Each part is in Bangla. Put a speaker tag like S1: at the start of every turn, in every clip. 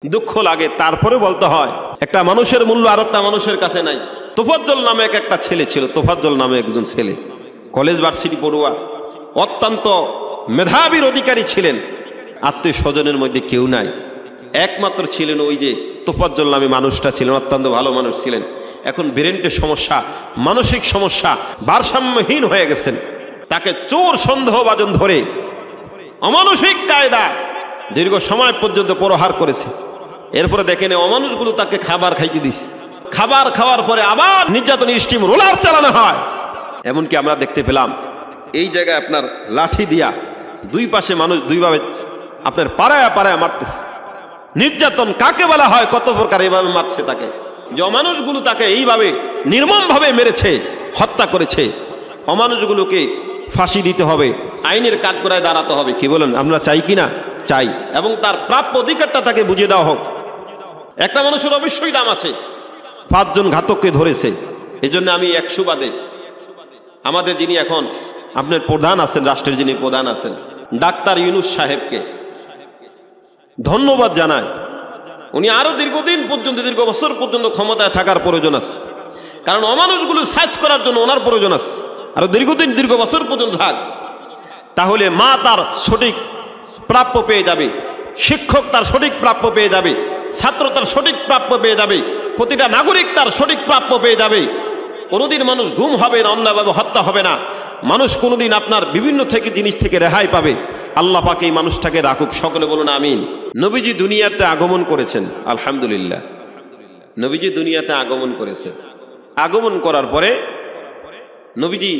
S1: দুঃখ লাগে, তারপরে বলতে হয় একটা মানুষের মূল্য আর একটা মানুষের কাছে নাই। তোফাজ্জল নামে একটা ছেলে ছিল, তোফাজ্জল নামে একজন ছেলে, কলেজ ভার্সিটি পড়ুয়া, অত্যন্ত মেধাবীর অধিকারী ছিলেন। আত্মীয় স্বজনের মধ্যে কেউ নাই, একমাত্র ছিলেন ওই যে তোফাজ্জল নামে মানুষটা ছিলেন। অত্যন্ত ভালো মানুষ ছিলেন। এখন ব্রেনের সমস্যা, মানসিক সমস্যা, ভারসাম্যহীন হয়ে গেছেন। তাকে চোর সন্দেহভাজন ধরে অমানসিক কায়দা দীর্ঘ সময় পর্যন্ত প্রহার করেছে। এরপরে দেখেন অমানুষগুলো তাকে খাবার খাইতে দিছে। খাবার খাওয়ার পরে আবার নির্যাতন স্টিম রোলার চালানো হয়। এমনকি আমরা দেখতে পেলাম এই জায়গায় আপনার লাঠি দিয়া দুই পাশে মানুষ দুইভাবে আপনার পাড়ায় পাড়ায় মারতেছে। নির্যাতন কাকে বলা হয়, কত প্রকার এইভাবে মারছে তাকে, যে অমানুষগুলো তাকে এইভাবে নির্মমভাবে মেরেছে, হত্যা করেছে। অমানুষগুলোকে ফাঁসি দিতে হবে, আইনের কাঠগড়ায় দাঁড়াতে হবে। কি বলেন, আমরা চাই কি না? চাই। এবং তার প্রাপ্য অধিকারটা তাকে বুঝিয়ে দেওয়া হোক। একটা মানুষের অবশ্যই দাম আছে। 5 জন ঘাতককে ধরেছে। এই জন্য আমি 100 বাদে আমাদের যিনি এখন আপনার প্রধান আছেন, রাষ্ট্রের যিনি প্রধান আছেন, ডাক্তার ইউনূস সাহেবকে ধন্যবাদ জানায়। উনি আরো দীর্ঘদিন পর্যন্ত, দীর্ঘ বছর পর্যন্ত ক্ষমতায় থাকার প্রয়োজন আছে। কারণ অমানুষগুলো সাইজ করার জন্য ওনার প্রয়োজন আছে। আরো দীর্ঘদিন, দীর্ঘ বছর পর্যন্ত থাক, তাহলে মা তার সঠিক প্রাপ্য পেয়ে যাবে, শিক্ষক তার সঠিক প্রাপ্য পেয়ে যাবে, ছাত্র তার সঠিক প্রাপ্য পেয়ে যাবে, প্রতিটা নাগরিক তার সঠিক প্রাপ্য পেয়ে যাবে। কোনোদিন মানুষ গুম হবে না, অন্যায়ভাবে হত্যা হবে না। মানুষ কোনোদিন আপনার বিভিন্ন থেকে জিনিস থেকে রেহাই পাবে। আল্লাহ পাক এই মানুষটাকে রাখুক, সকলে বলুন আমিন। নবীজি দুনিয়াতে আগমন করেছেন, আলহামদুলিল্লাহ। নবীজি দুনিয়াতে আগমন করেছেন। আগমন করার পরে নবীজি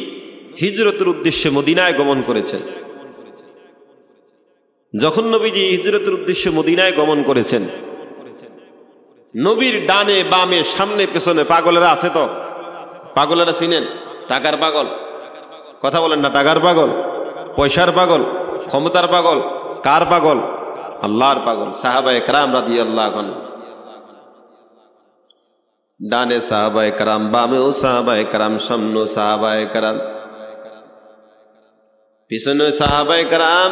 S1: হিজরতের উদ্দেশ্যে মদিনায় গমন করেছেন। যখন নবীজি হিজরতের উদ্দেশ্যে মদিনায় গমন করেছেন, নবীর ডানে বামে সামনে পেছনে পাগলেরা আছে। তো পাগলেরা চিনেন? টাকার পাগল, কথা বলেন না, টাকার পাগল, পয়সার পাগল, ক্ষমতার পাগল, কার পাগল? আল্লাহর পাগল। সাহাবায়ে কেরাম রাদিয়াল্লাহু আনহু, ডানে সাহাবায়ে কেরাম, বামেও সাহাবায়ে কেরাম, সামনেও সাহাবায়ে কেরাম, পিছনে সাহাবায়ে কেরাম।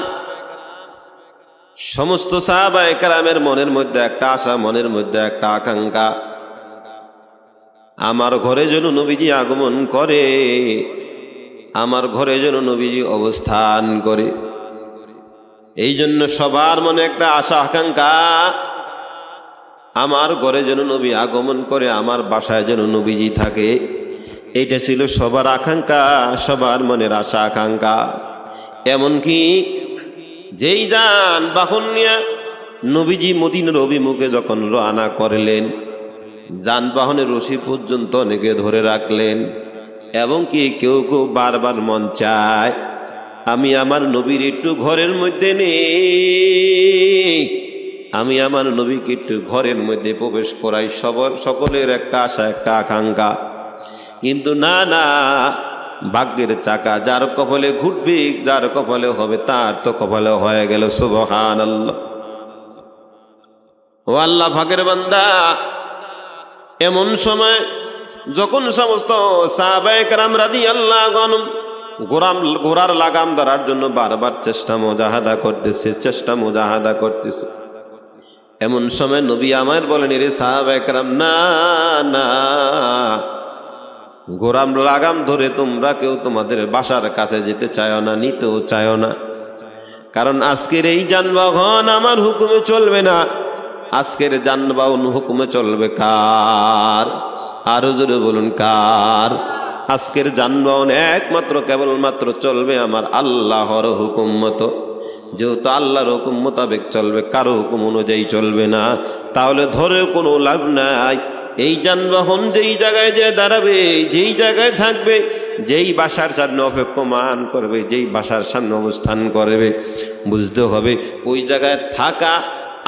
S1: সমস্ত সাহাবায়ে কেরামের মনের মধ্যে একটা আশা, মনের মধ্যে একটা আকাঙ্ক্ষা, আমার ঘরে যেন নবীজি আগমন করে, আমার ঘরে যেন নবীজি অবস্থান করে। এই জন্য সবার মনে একটা আশা আকাঙ্ক্ষা, আমার ঘরে যেন নবী আগমন করে, আমার বাসায় যেন নবীজি থাকে। এইটা ছিল সবার আকাঙ্ক্ষা, সবার মনের আশা আকাঙ্ক্ষা। এমনকি যেই যান বাহন নিয়ে নবীজি মদিনার অভিমুখে যখন রওনা করলেন, যানবাহনের রশি পর্যন্ত অনেকে ধরে রাখলেন। এবং কি কেউ কেউ বারবার মন চায় আমি আমার নবীর একটু ঘরের মধ্যে নেই, আমি আমার নবীকে একটু ঘরের মধ্যে প্রবেশ করাই। সকলের একটা আশা, একটা আকাঙ্ক্ষা। কিন্তু না না, ভাগ্যের চাকা যার কপালে ঘুরবে, যার কপালে হবে তার তো কপালে হয়ে গেল। সুবহানাল্লাহ। ও আল্লাহ ভাগের বান্দা, এমন সময় যখন সমস্ত সাহাবায়ে কেরাম রাদিয়াল্লাহু আনহুম ঘোড়ার লাগাম ধরার জন্য বারবার চেষ্টা মুজাহাদা করতেছে, এমন সময় নবী আমার বলেন, এরে সাহাবায়ে কেরাম, না না, ঘোড়ার লাগাম ধরে তোমরা কেউ তোমাদের বাসার কাছে যেতে চায় না, নিতেও চায় না। কারণ আজকের এই যানবাহন আমার হুকুমে চলবে না। আজকের যানবাহন হুকুমে চলবে কার? আরো জোরে বলুন, কার? আজকের যানবাহন একমাত্র কেবলমাত্র চলবে আমার আল্লাহর হুকুম মতো। যেহেতু আল্লাহর হুকুম মোতাবেক চলবে, কারো হুকুম অনুযায়ী চলবে না, তাহলে ধরেও কোনো লাভ নাই। এই যানবাহন যেই জায়গায় যে দাঁড়াবে, যেই জায়গায় থাকবে, যেই বাসার সামনে অপেক্ষমান করবে, যেই বাসার সামনে অবস্থান করবে, বুঝতে হবে ওই জায়গায় থাকা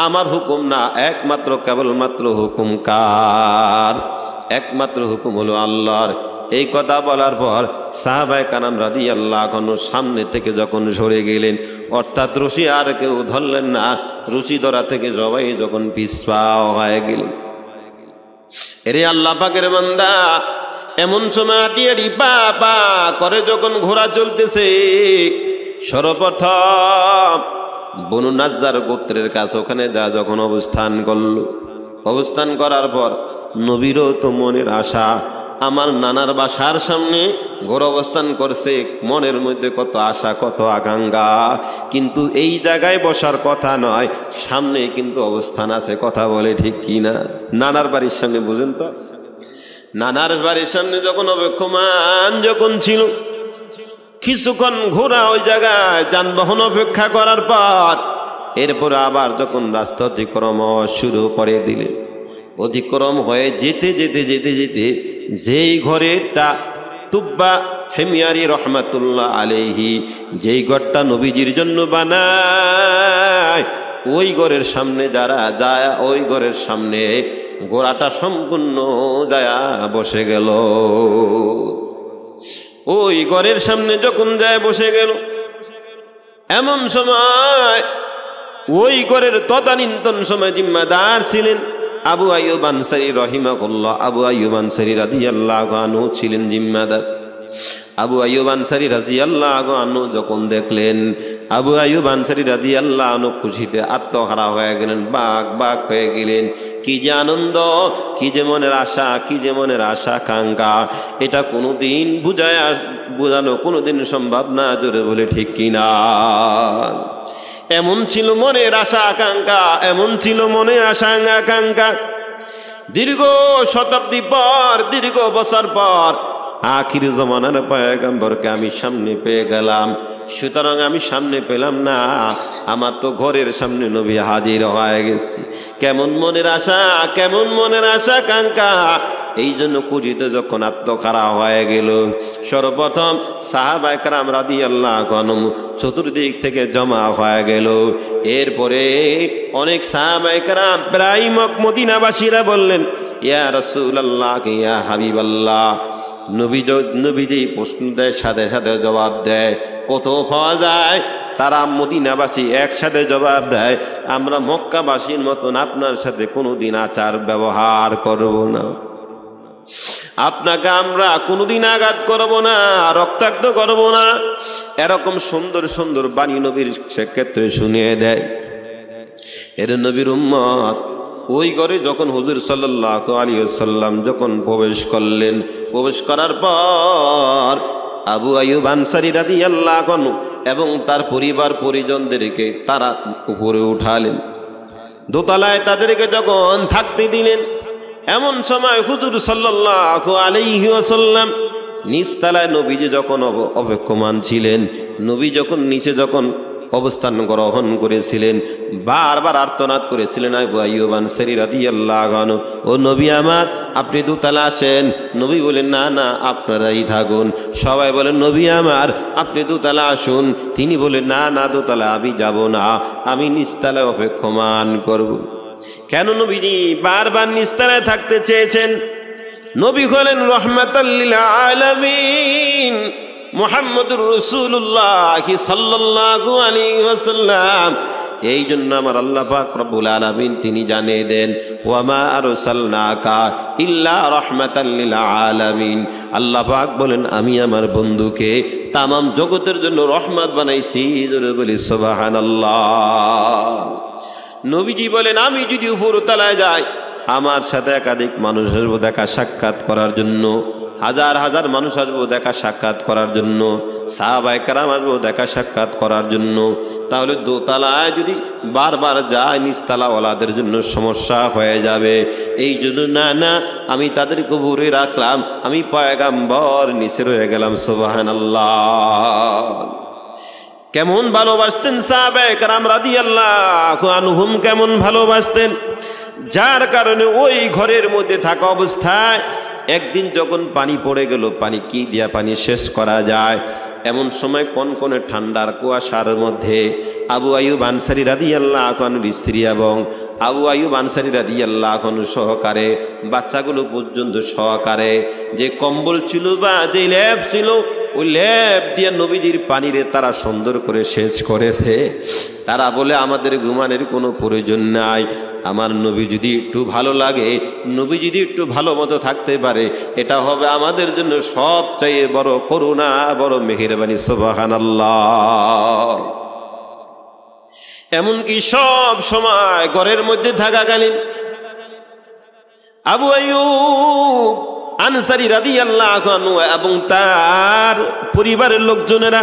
S1: আমার হুকুম না, একমাত্র কেবলমাত্র হুকুম কার? একমাত্র হুকুম হলো আল্লাহর। এই কথা বলার পর সাহাবায়ে কেরাম রাদিয়াল্লাহু আনহু সামনে থেকে যখন সরে গেলেন, অর্থাৎ রশি আর কেউ ধরলেন না, রশি ধরা থেকে সবাই যখন পিছপা হয়ে গেলেন। এরে আল্লাহ পাকের বান্দা, এমন সময় আটিয়ারি পা পা করে যখন ঘোড়া চলতেছে, সর্বপ্রথম বনু নাজ্জার গোত্রের কাছে ওখানে যখন অবস্থান করলো, অবস্থান করার পর নবীরও তো মনের আশা, আমার নানার বাসার সামনে ঘোর অবস্থান করছে, মনের মধ্যে কত আশা কত আকাঙ্ক্ষা, কিন্তু এই জায়গায় বসার কথা নয়, সামনে কিন্তু অবস্থান আছে, কথা বলে ঠিক কিনা? নানার বাড়ির সামনে, বুঝেন তো, নানার বাড়ির সামনে যখন অপেক্ষমান যখন ছিল, কিছুক্ষণ ঘোরা ওই জায়গায় যানবাহন অপেক্ষা করার পর এরপর আবার যখন রাস্তা অতিক্রম শুরু করে দিলে, অতিক্রম হয়ে যেতে যেতে যেতে যেতে যেই ঘরেটা তুব্বা হেমিয়ারি রহমাতুল্লাহ আলাইহি যেই ঘরটা নবীজির জন্য বানায়, ওই ঘরের সামনে যারা যায়, ওই ঘরের সামনে ঘোড়াটা সম্পূর্ণ যায়া বসে গেল। ওই ঘরের সামনে যখন যায় বসে গেল, এমন সময় ওই ঘরের তদানীন্তন সময় জিম্মাদার ছিলেন আবু আইয়ুব আনসারী রাহিমাহুল্লাহ। আবু আইয়ুব আনসারী রাদিয়াল্লাহু আনহু ছিলেন জিম্মাদার। আবু আইয়ুব আনসারী রাদিয়াল্লাহু আনহু যখন দেখলেন, আবু আইয়ুব আনসারী রাদিয়াল্লাহু আনহু খুশিতে আত্মহারা হয়ে গেলেন, বাক বাক হয়ে গেলেন। কি যে আনন্দ, কি যে মনের আশা, কি যে মনের আশা আকাঙ্ক্ষা, এটা কোনোদিন বোঝানো কোনোদিন সম্ভব না, জোরে বলে ঠিক কিনা? এমন ছিল মনের আশা আকাঙ্ক্ষা, এমন ছিল মনের আশা আকাঙ্ক্ষা। দীর্ঘ শতাব্দী পর, দীর্ঘ বছর পর আখির জমানার পয়গম্বরকে আমি সামনে পেয়ে গেলাম। সুতরাং আমি সামনে পেলাম না, আমার তো ঘরের সামনে নবী হাজির হয়ে গেছে। কেমন মনের আশা, কেমন মনের আশা আকাঙ্ক্ষা। এই জন্য কুজিতে যখন আত্মখারা হয়ে গেল, সর্বপ্রথম সাহাবায়ে কেরাম রাদিয়াল্লাহু আনহুম চতুর্দিক থেকে জমা হয়ে গেল। এরপরে অনেক সাহাবায়ে কেরাম প্রায় মদিনাবাসীরা বললেন, ইয়া রাসূলুল্লাহ, ইয়া হাবিবাল্লাহ। নবীজি প্রশ্ন দেয়, সাথে সাথে জবাব দেয়। কত পাওয়া যায়? তারা মদিনাবাসী একসাথে জবাব দেয়, আমরা মক্কাবাসীর মতন আপনার সাথে কোনোদিন আচার ব্যবহার করব না, আপনাকে আমরা কোনোদিন আঘাত করব না, রক্তাক্ত করব না। এরকম সুন্দর সুন্দর বাণী নবীর সেক্ষেত্রে শুনিয়ে দেয়। এর নবীর উম্মত ওই ঘরে যখন হুজুর সাল্লাল্লাহু আলাইহি ওয়াসাল্লাম যখন প্রবেশ করলেন, প্রবেশ করার পর আবু আইয়ুব আনসারী রাদিয়াল্লাহু আনহু এবং তার পরিবার পরিজনদেরকে তারা উপরে উঠালেন, দোতলায় তাদেরকে যখন থাকতে দিলেন, এমন সময় হুজুর সাল্লাল্লাহু আলাইহি ওয়াসাল্লাম নিচতলায় নবীজি যখন অপেক্ষমান ছিলেন, নবী যখন নিচে যখন অবস্থান গ্রহণ করেছিলেন, বারবার আর্তনাদ করেছিলেন আবু আইয়ুব আনসারী রাদিয়াল্লাহু আনহু, ও নবী আমার, আপনি দোতলা আসেন। নবী বলেন, না না, আপনারাই থাকুন। সবাই বলেন, নবী আমার, আপনি দোতলা আসুন। তিনি বলেন, না না, দোতলা আমি যাব না, আমি নিচতলায় অপেক্ষমান করব। কেন নবীজি বারবার নিচতলায় থাকতে চেয়েছেন? নবী হলেন রাহমাতাল লিল আলামিন, মুহাম্মদুর রাসূলুল্লাহ সাল্লাল্লাহু আলাইহি ওয়াসাল্লাম। এই জন্য আমার আল্লাহ পাক রব্বুল আলামিন তিনি জানিয়ে দেন, ওয়া মা আরসালনাকা ইল্লা রাহমাতাল লিল আলামিন। আল্লাহ পাক বলেন, আমি আমার বন্ধুকে তামাম জগতের জন্য রহমত বানাইছি। জোরে বলি সুবহানাল্লাহ। নবীজি বলেন, আমি যদি উপরতলায় যাই, আমার সাথে একাধিক মানুষ আসবো দেখা সাক্ষাৎ করার জন্য, হাজার হাজার মানুষ আসবো দেখা সাক্ষাৎ করার জন্য, সাহাবায়ে কেরাম আসবো দেখা সাক্ষাৎ করার জন্য। তাহলে দোতলায় যদি বারবার যায়, নিচতলাওয়ালাদের জন্য সমস্যা হয়ে যাবে। এই জন্য না না, আমি তাদেরকে উপরে রাখলাম, আমি পয়গাম্বর নিচে রয়ে গেলাম। সুবহানাল্লাহ। কেমন ভালোবাসতেন সাহাবায়ে কেরাম রাদিয়াল্লাহু আনহুম, কেমন ভালোবাসতেন, যার কারণে ওই ঘরের মধ্যে থাকা অবস্থায় একদিন যখন পানি পড়ে গেল, পানি কি দিয়া পানি শেষ করা যায়, এমন সময় কনকনে ঠান্ডার কুয়াশার মধ্যে আবু আইয়ুব আনসারী রাদিয়াল্লাহু আনহুর স্ত্রী এবং আবু আইয়ুব আনসারী রাদিয়াল্লাহু আনহু সহকারে বাচ্চাগুলো পর্যন্ত সহকারে যে কম্বল ছিল বা যে লেপ ছিল, ওই লেপ দিয়ে নবীজির পানিরে তারা সুন্দর করে সেচ করেছে। তারা বলে, আমাদের ঘুমানোর কোনো প্রয়োজন নাই, আমার নবী যদি একটু ভালো লাগে, নবী যদি একটু ভালো মতো থাকতে পারে, এটা হবে আমাদের জন্য সবচেয়ে বড় করুণা, বড় মেহেরবানি। সুবহানাল্লাহ। এমনকি সব সময় ঘরের মধ্যে থাকাকালীন আবু আইয়ুব আনসারী রাদিয়াল্লাহু আনহু এবং তার পরিবারের লোকজনেরা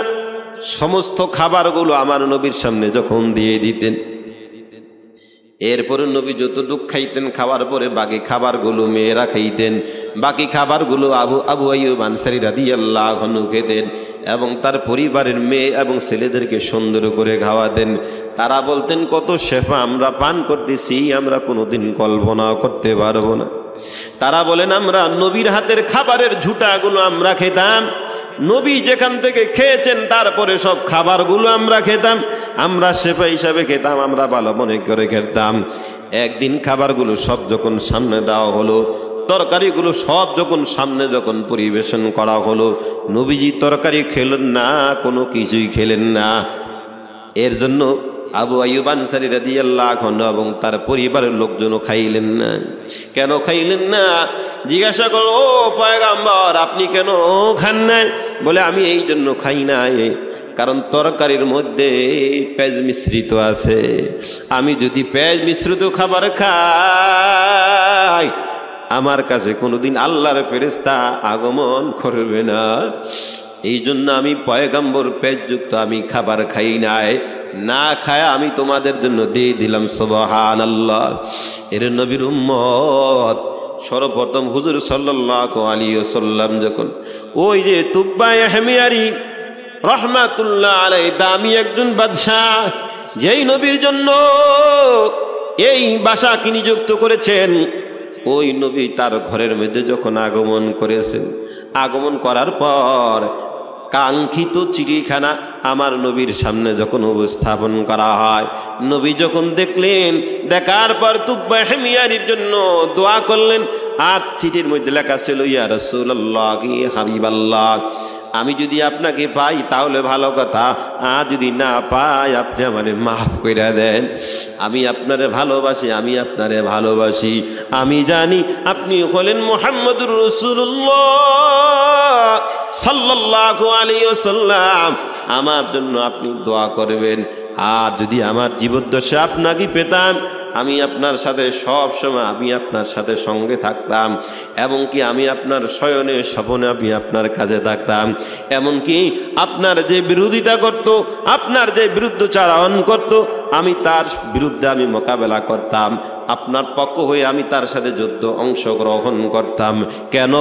S1: সমস্ত খাবারগুলো আমার নবীর সামনে যখন দিয়ে দিতেন, এরপরে নবী যতটুকু খাইতেন খাওয়ার পরে বাকি খাবারগুলো মেয়েরা খাইতেন, বাকি খাবারগুলো আবু আইয়ুব আনসারী রাদিয়াল্লাহু আনহু খেতেন এবং তার পরিবারের মেয়ে এবং ছেলেদেরকে সুন্দর করে খাওয়াতেন। তারা বলতেন, কত শেফা আমরা পান করতেছি, আমরা কোনোদিন কল্পনা করতে পারবো না। তারা বলেন, আমরা নবীর হাতের খাবারের ঝুটাগুলো আমরা খেতাম, নবী যেখান থেকে খেয়েছেন তারপরে সব খাবারগুলো আমরা খেতাম, আমরা শেফা হিসাবে খেতাম, আমরা ভালো মনে করে খেতাম। একদিন খাবারগুলো সব যখন সামনে দেওয়া হলো, তরকারিগুলো সব যখন সামনে যখন পরিবেশন করা হলো, নবীজি তরকারি খেলেন না, কোনো কিছুই খেলেন না। এর জন্য আবু আইয়ুব আনসারী রাদিয়াল্লাহু আনহু এবং তার পরিবারের লোকজনও খাইলেন না। কেন খাইলেন না? জিজ্ঞাসা করল, ও পয়গম্বর আপনি কেন খান নাই? বলে, আমি এই জন্য খাই না, কারণ তরকারির মধ্যে পেঁয়াজ মিশ্রিত আছে, আমি যদি পেঁয়াজ মিশ্রিত খাবার খাই আমার কাছে কোনোদিন আল্লাহর ফেরেশতা আগমন করবে না। এই জন্য আমি পয়গম্বর পেঁয়াজযুক্ত আমি খাবার খাই নাই, না খায় আমি তোমাদের জন্য দিয়ে দিলাম। সুবহানাল্লাহ। এর নবীর উম্মত সর্বপ্রথম হুজুর সাল্লাল্লাহু আলাইহি ওয়াসাল্লাম যখন ওই যে তুব্বা হিময়ারি রাহমাতুল্লাহ আলাইহি দামি একজন বাদশাহ, যেই নবীর জন্য এই বাসাকে নিযুক্ত করেছেন, ওই নবী তার ঘরের মধ্যে যখন আগমন করেছেন, আগমন করার পর কাঙ্ক্ষিত চিড়িখানা আমার নবীর সামনে যখন উপস্থাপন করা হয়, নবী যখন দেখলেন, দেখার পর তুব্বা হিময়ারির জন্য দোয়া করলেন। আর চিঠির মধ্যে লেখা ছিল, ইয়া রাসূলুল্লাহ, হাবিবাল্লাহ, আমি যদি আপনাকে পাই তাহলে ভালো কথা, আর যদি না পাই আপনি আমারে মাফ করে দেন। আমি আপনারে ভালোবাসি, আমি আপনারে ভালোবাসি, আমি জানি আপনি হলেন মুহাম্মদুর রাসূলুল্লাহ সাল্লাল্লাহু আলাইহি ওয়াসাল্লাম, আমার জন্য আপনি দোয়া করবেন। আর যদি আমার জীবদ্দশা আপনাকে পেতাম, আমি আপনার সাথে সব সময় আমি আপনার সাথে সঙ্গে থাকতাম, এমনকি আমি আপনার শয়নে স্বপনে আমি আপনার কাছে থাকতাম, এমনকি আপনার যে বিরোধিতা করত, আপনার যে বিরুদ্ধচারণ করত, আমি তার বিরুদ্ধে আমি মোকাবেলা করতাম, আপনার পক্ষ হয়ে আমি তার সাথে যুদ্ধ অংশগ্রহণ করতাম। কেন?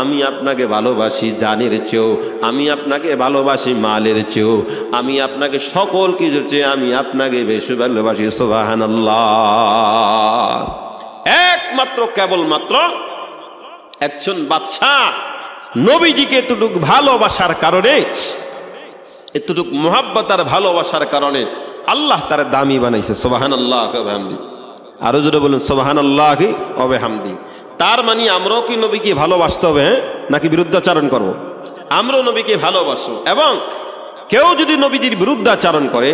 S1: আমি আপনাকে ভালোবাসি জানের চেয়েও, আমি আপনাকে ভালোবাসি মালের চেয়েও, আমি আপনাকে সকল কিছুর চেয়ে আমি আপনাকে বেশি ভালোবাসি। সুবহানাল্লাহ। একমাত্র কেবলমাত্র একজন বাদশাহ নবীজিকে এতটুকু ভালোবাসার কারণে, এতটুকু মোহাব্বত আর ভালোবাসার কারণে আল্লাহ তার দামি বানাইছে। সুবহানাল্লাহ ওয়া বিহামদিহি। আরো জোরে বলুন সুবহানাল্লাহি ওয়া বিহামদিহি। তার মানে আমরাও কি নবীকে ভালোবাসতে হবে, নাকি বিরুদ্ধাচারণ করব? আমরাও নবীকে ভালোবাসো, এবং কেউ যদি নবীজির বিরুদ্ধাচারণ করে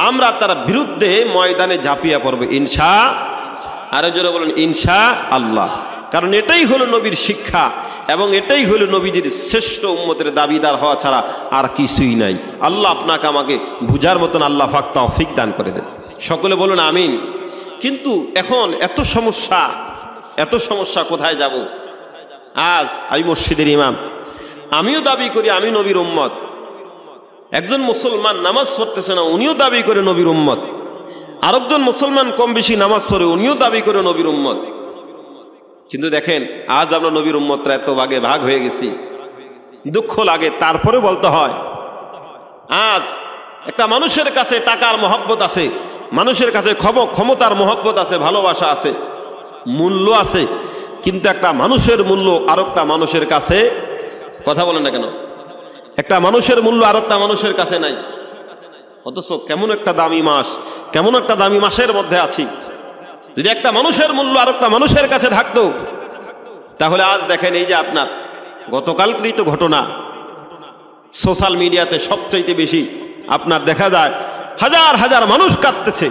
S1: আমরা তার বিরুদ্ধে ময়দানে ঝাঁপিয়ে পড়ব ইনশা। আরো জোরে বলুন ইনশাআল্লাহ। কারণ এটাই হলো নবীর শিক্ষা এবং এটাই হলো নবীজির শ্রেষ্ঠ উম্মতের দাবিদার হওয়া ছাড়া আর কিছুই নাই। আল্লাহ আপনাকে আমাকে বুঝার মতন আল্লাহ পাক তৌফিক দান করে দেন। সকলে বলুন আমিন। কিন্তু এখন এত সমস্যা কোথায় যাব? আজ আমি মসজিদের ইমাম, আমিও দাবি করি আমি নবীর উম্মত। একজন মুসলমান নামাজ পড়তেছে না, উনিও দাবি করে নবীর উম্মত। আরেকজন মুসলমান কম বেশি নামাজ পড়ে, উনিও দাবি করে নবীর উম্মত। কিন্তু দেখেন আজ আমরা নবীর উম্মতরা এত ভাগে ভাগ হয়ে গেছি, দুঃখ লাগে। তারপরে বলতে হয়, আজ একটা মানুষের কাছে টাকার মহব্বত আছে, মানুষের কাছে ক্ষমতার মহব্বত আছে, ভালোবাসা আছে, মূল্য আছে, কিন্তু একটা মানুষের মূল্য আরেকটা মানুষের কাছে, কথা বলেন না কেন, একটা মানুষের মূল্য আরেকটা মানুষের কাছে নাই। অথচ কেমন একটা দামি মাস, কেমন একটা দামি মাসের মধ্যে আছি। যদি একটা মানুষের মূল্য আরেকটা মানুষের কাছে থাকতো, তাহলে আজ দেখেন এই যে আপনার গতকালকৃত ঘটনা সোশ্যাল মিডিয়াতে সবচাইতে বেশি আপনার দেখা যায়, হাজার হাজার মানুষ কাঁদতেছে,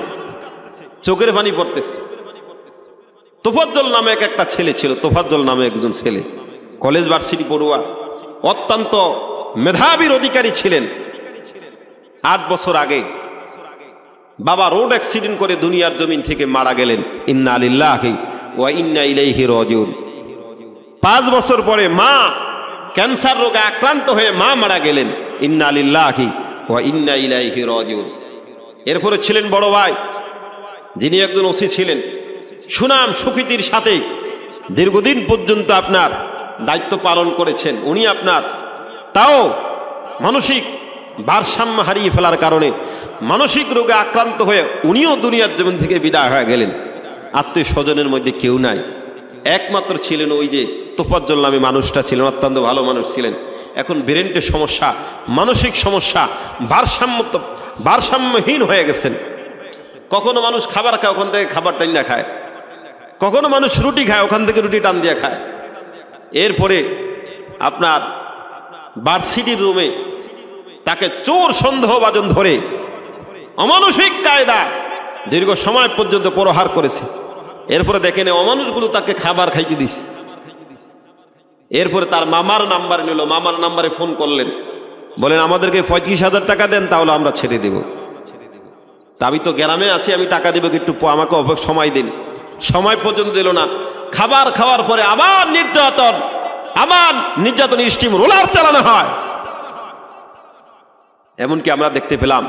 S1: চোখের পানি পড়তেছে। তোফাজ্জল নামে একটা ছেলে ছিল, তোফাজ্জল নামে একজন ছেলে, কলেজ ভার্সিটি পড়ুয়া, অত্যন্ত মেধাবীর অধিকারী ছিলেন। 8 বছর আগে বাবা রোড অ্যাক্সিডেন্ট করে দুনিয়ার জমিন থেকে মারা গেলেন, ইন্না লিল্লাহি ওয়া ইন্না ইলাইহি রাজিউন। 5 বছর পরে মা ক্যান্সার রোগে আক্রান্ত হয়ে মা মারা গেলেন, ইন্না লিল্লাহি ওয়া ইন্না ইলাইহি রাজিউন। এরপরে ছিলেন বড় ভাই, যিনি একজন ওসি ছিলেন, সুনাম সুখ্যাতির সাথে দীর্ঘদিন পর্যন্ত আপনার দায়িত্ব পালন করেছেন। উনি আপনার তাও মানসিক ভারসাম্য হারিয়ে ফেলার কারণে মানসিক রোগে আক্রান্ত হয়ে উনিও দুনিয়ার জীবন থেকে বিদায় হয়ে গেলেন। আত্মীয় স্বজনের মধ্যে কেউ নাই, একমাত্র ছিলেন ওই যে তোফাজ্জল নামে মানুষটা ছিলেন, অত্যন্ত ভালো মানুষ ছিলেন। এখন ব্রেনের সমস্যা, মানসিক সমস্যা, ভারসাম্যহীন হয়ে গেছেন। কখনো মানুষ খাবার খায়, ওখান থেকে খাবার টান না খায়, কখনো মানুষ রুটি খায়, ওখান থেকে রুটি টান দিয়ে খায়। এরপরে আপনার ভার্সিটির রুমে তাকে চোর সন্দেহভাজন ধরে অমানসিক কায়দা দীর্ঘ সময় পর্যন্ত প্রহার করেছে। এরপরে দেখেন অমানুষগুলো তাকে খাবার খাইতে দিছে। এরপরে তার মামার নাম্বার নিল, মামার নাম্বারে ফোন করলেন, বলেন আমাদেরকে 35,000 টাকা দেন, তাহলে আমরা ছেড়ে দেব। তা আমি তো গ্রামে আছি, আমি টাকা দেবো, একটু আমাকে সময় দিন। সময় পর্যন্ত দিল না। খাবার খাওয়ার পরে আবার নির্যাতন স্টিম রোলার চালানো হয়। এমনকি আমরা দেখতে পেলাম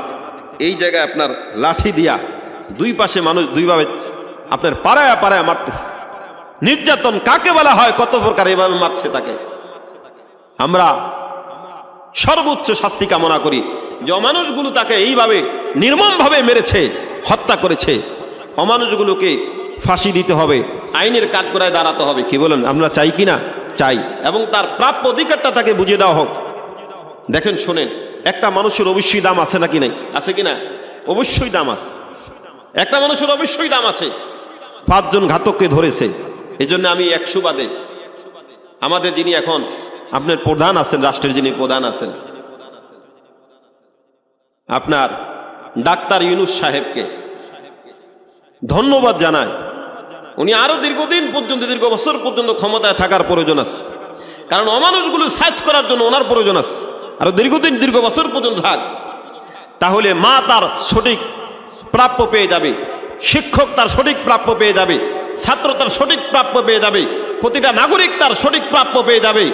S1: এই জায়গায় আপনার লাঠি দিয়া দুই পাশে মানুষ দুইভাবে আপনার পাড়ায় পাড়ায় মারতেছে। নির্যাতন কাকে বলা হয়, কত প্রকার এভাবে মারছে তাকে। আমরা সর্বোচ্চ শাস্তি কামনা করি যে অমানুষগুলো তাকে এইভাবে নির্মমভাবে মেরেছে, হত্যা করেছে। অমানুষগুলোকে ফাঁসি দিতে হবে, আইনের কাঠগড়ায় দাঁড়াতে হবে। কি বলেন, আমরা চাই কি না? চাই। এবং তার প্রাপ্য অধিকারটা তাকে বুঝিয়ে দেওয়া হোক। দেখেন শোনেন, একটা মানুষের অবশ্যই দাম আছে নাকি নাই? আছে কিনা? অবশ্যই দাম আছে। একটা মানুষের অবশ্যই দাম আছে। 5 জন ঘাতককে ধরেছে। এই জন্য আমি 100 বাদে আমাদের যিনি এখন আপনার প্রধান আছেন, রাষ্ট্রের যিনি প্রধান আছেন আপনার ডাক্তার ইউনূস সাহেবকে ধন্যবাদ জানায়। উনি আরো দীর্ঘদিন পর্যন্ত, দীর্ঘ বছর পর্যন্ত ক্ষমতায় থাকার প্রয়োজন আছে। কারণ অমানুষগুলো সার্চ করার জন্য ওনার প্রয়োজন আছে। আরো দীর্ঘদিন, দীর্ঘ বছর পর্যন্ত থাক, তাহলে মা তার সঠিক প্রাপ্য পেয়ে যাবে, শিক্ষক তার সঠিক প্রাপ্য পেয়ে যাবে, ছাত্র তার সঠিক প্রাপ্য পেয়ে যাবে, প্রতিটা নাগরিক তার সঠিক প্রাপ্য পেয়ে যাবে।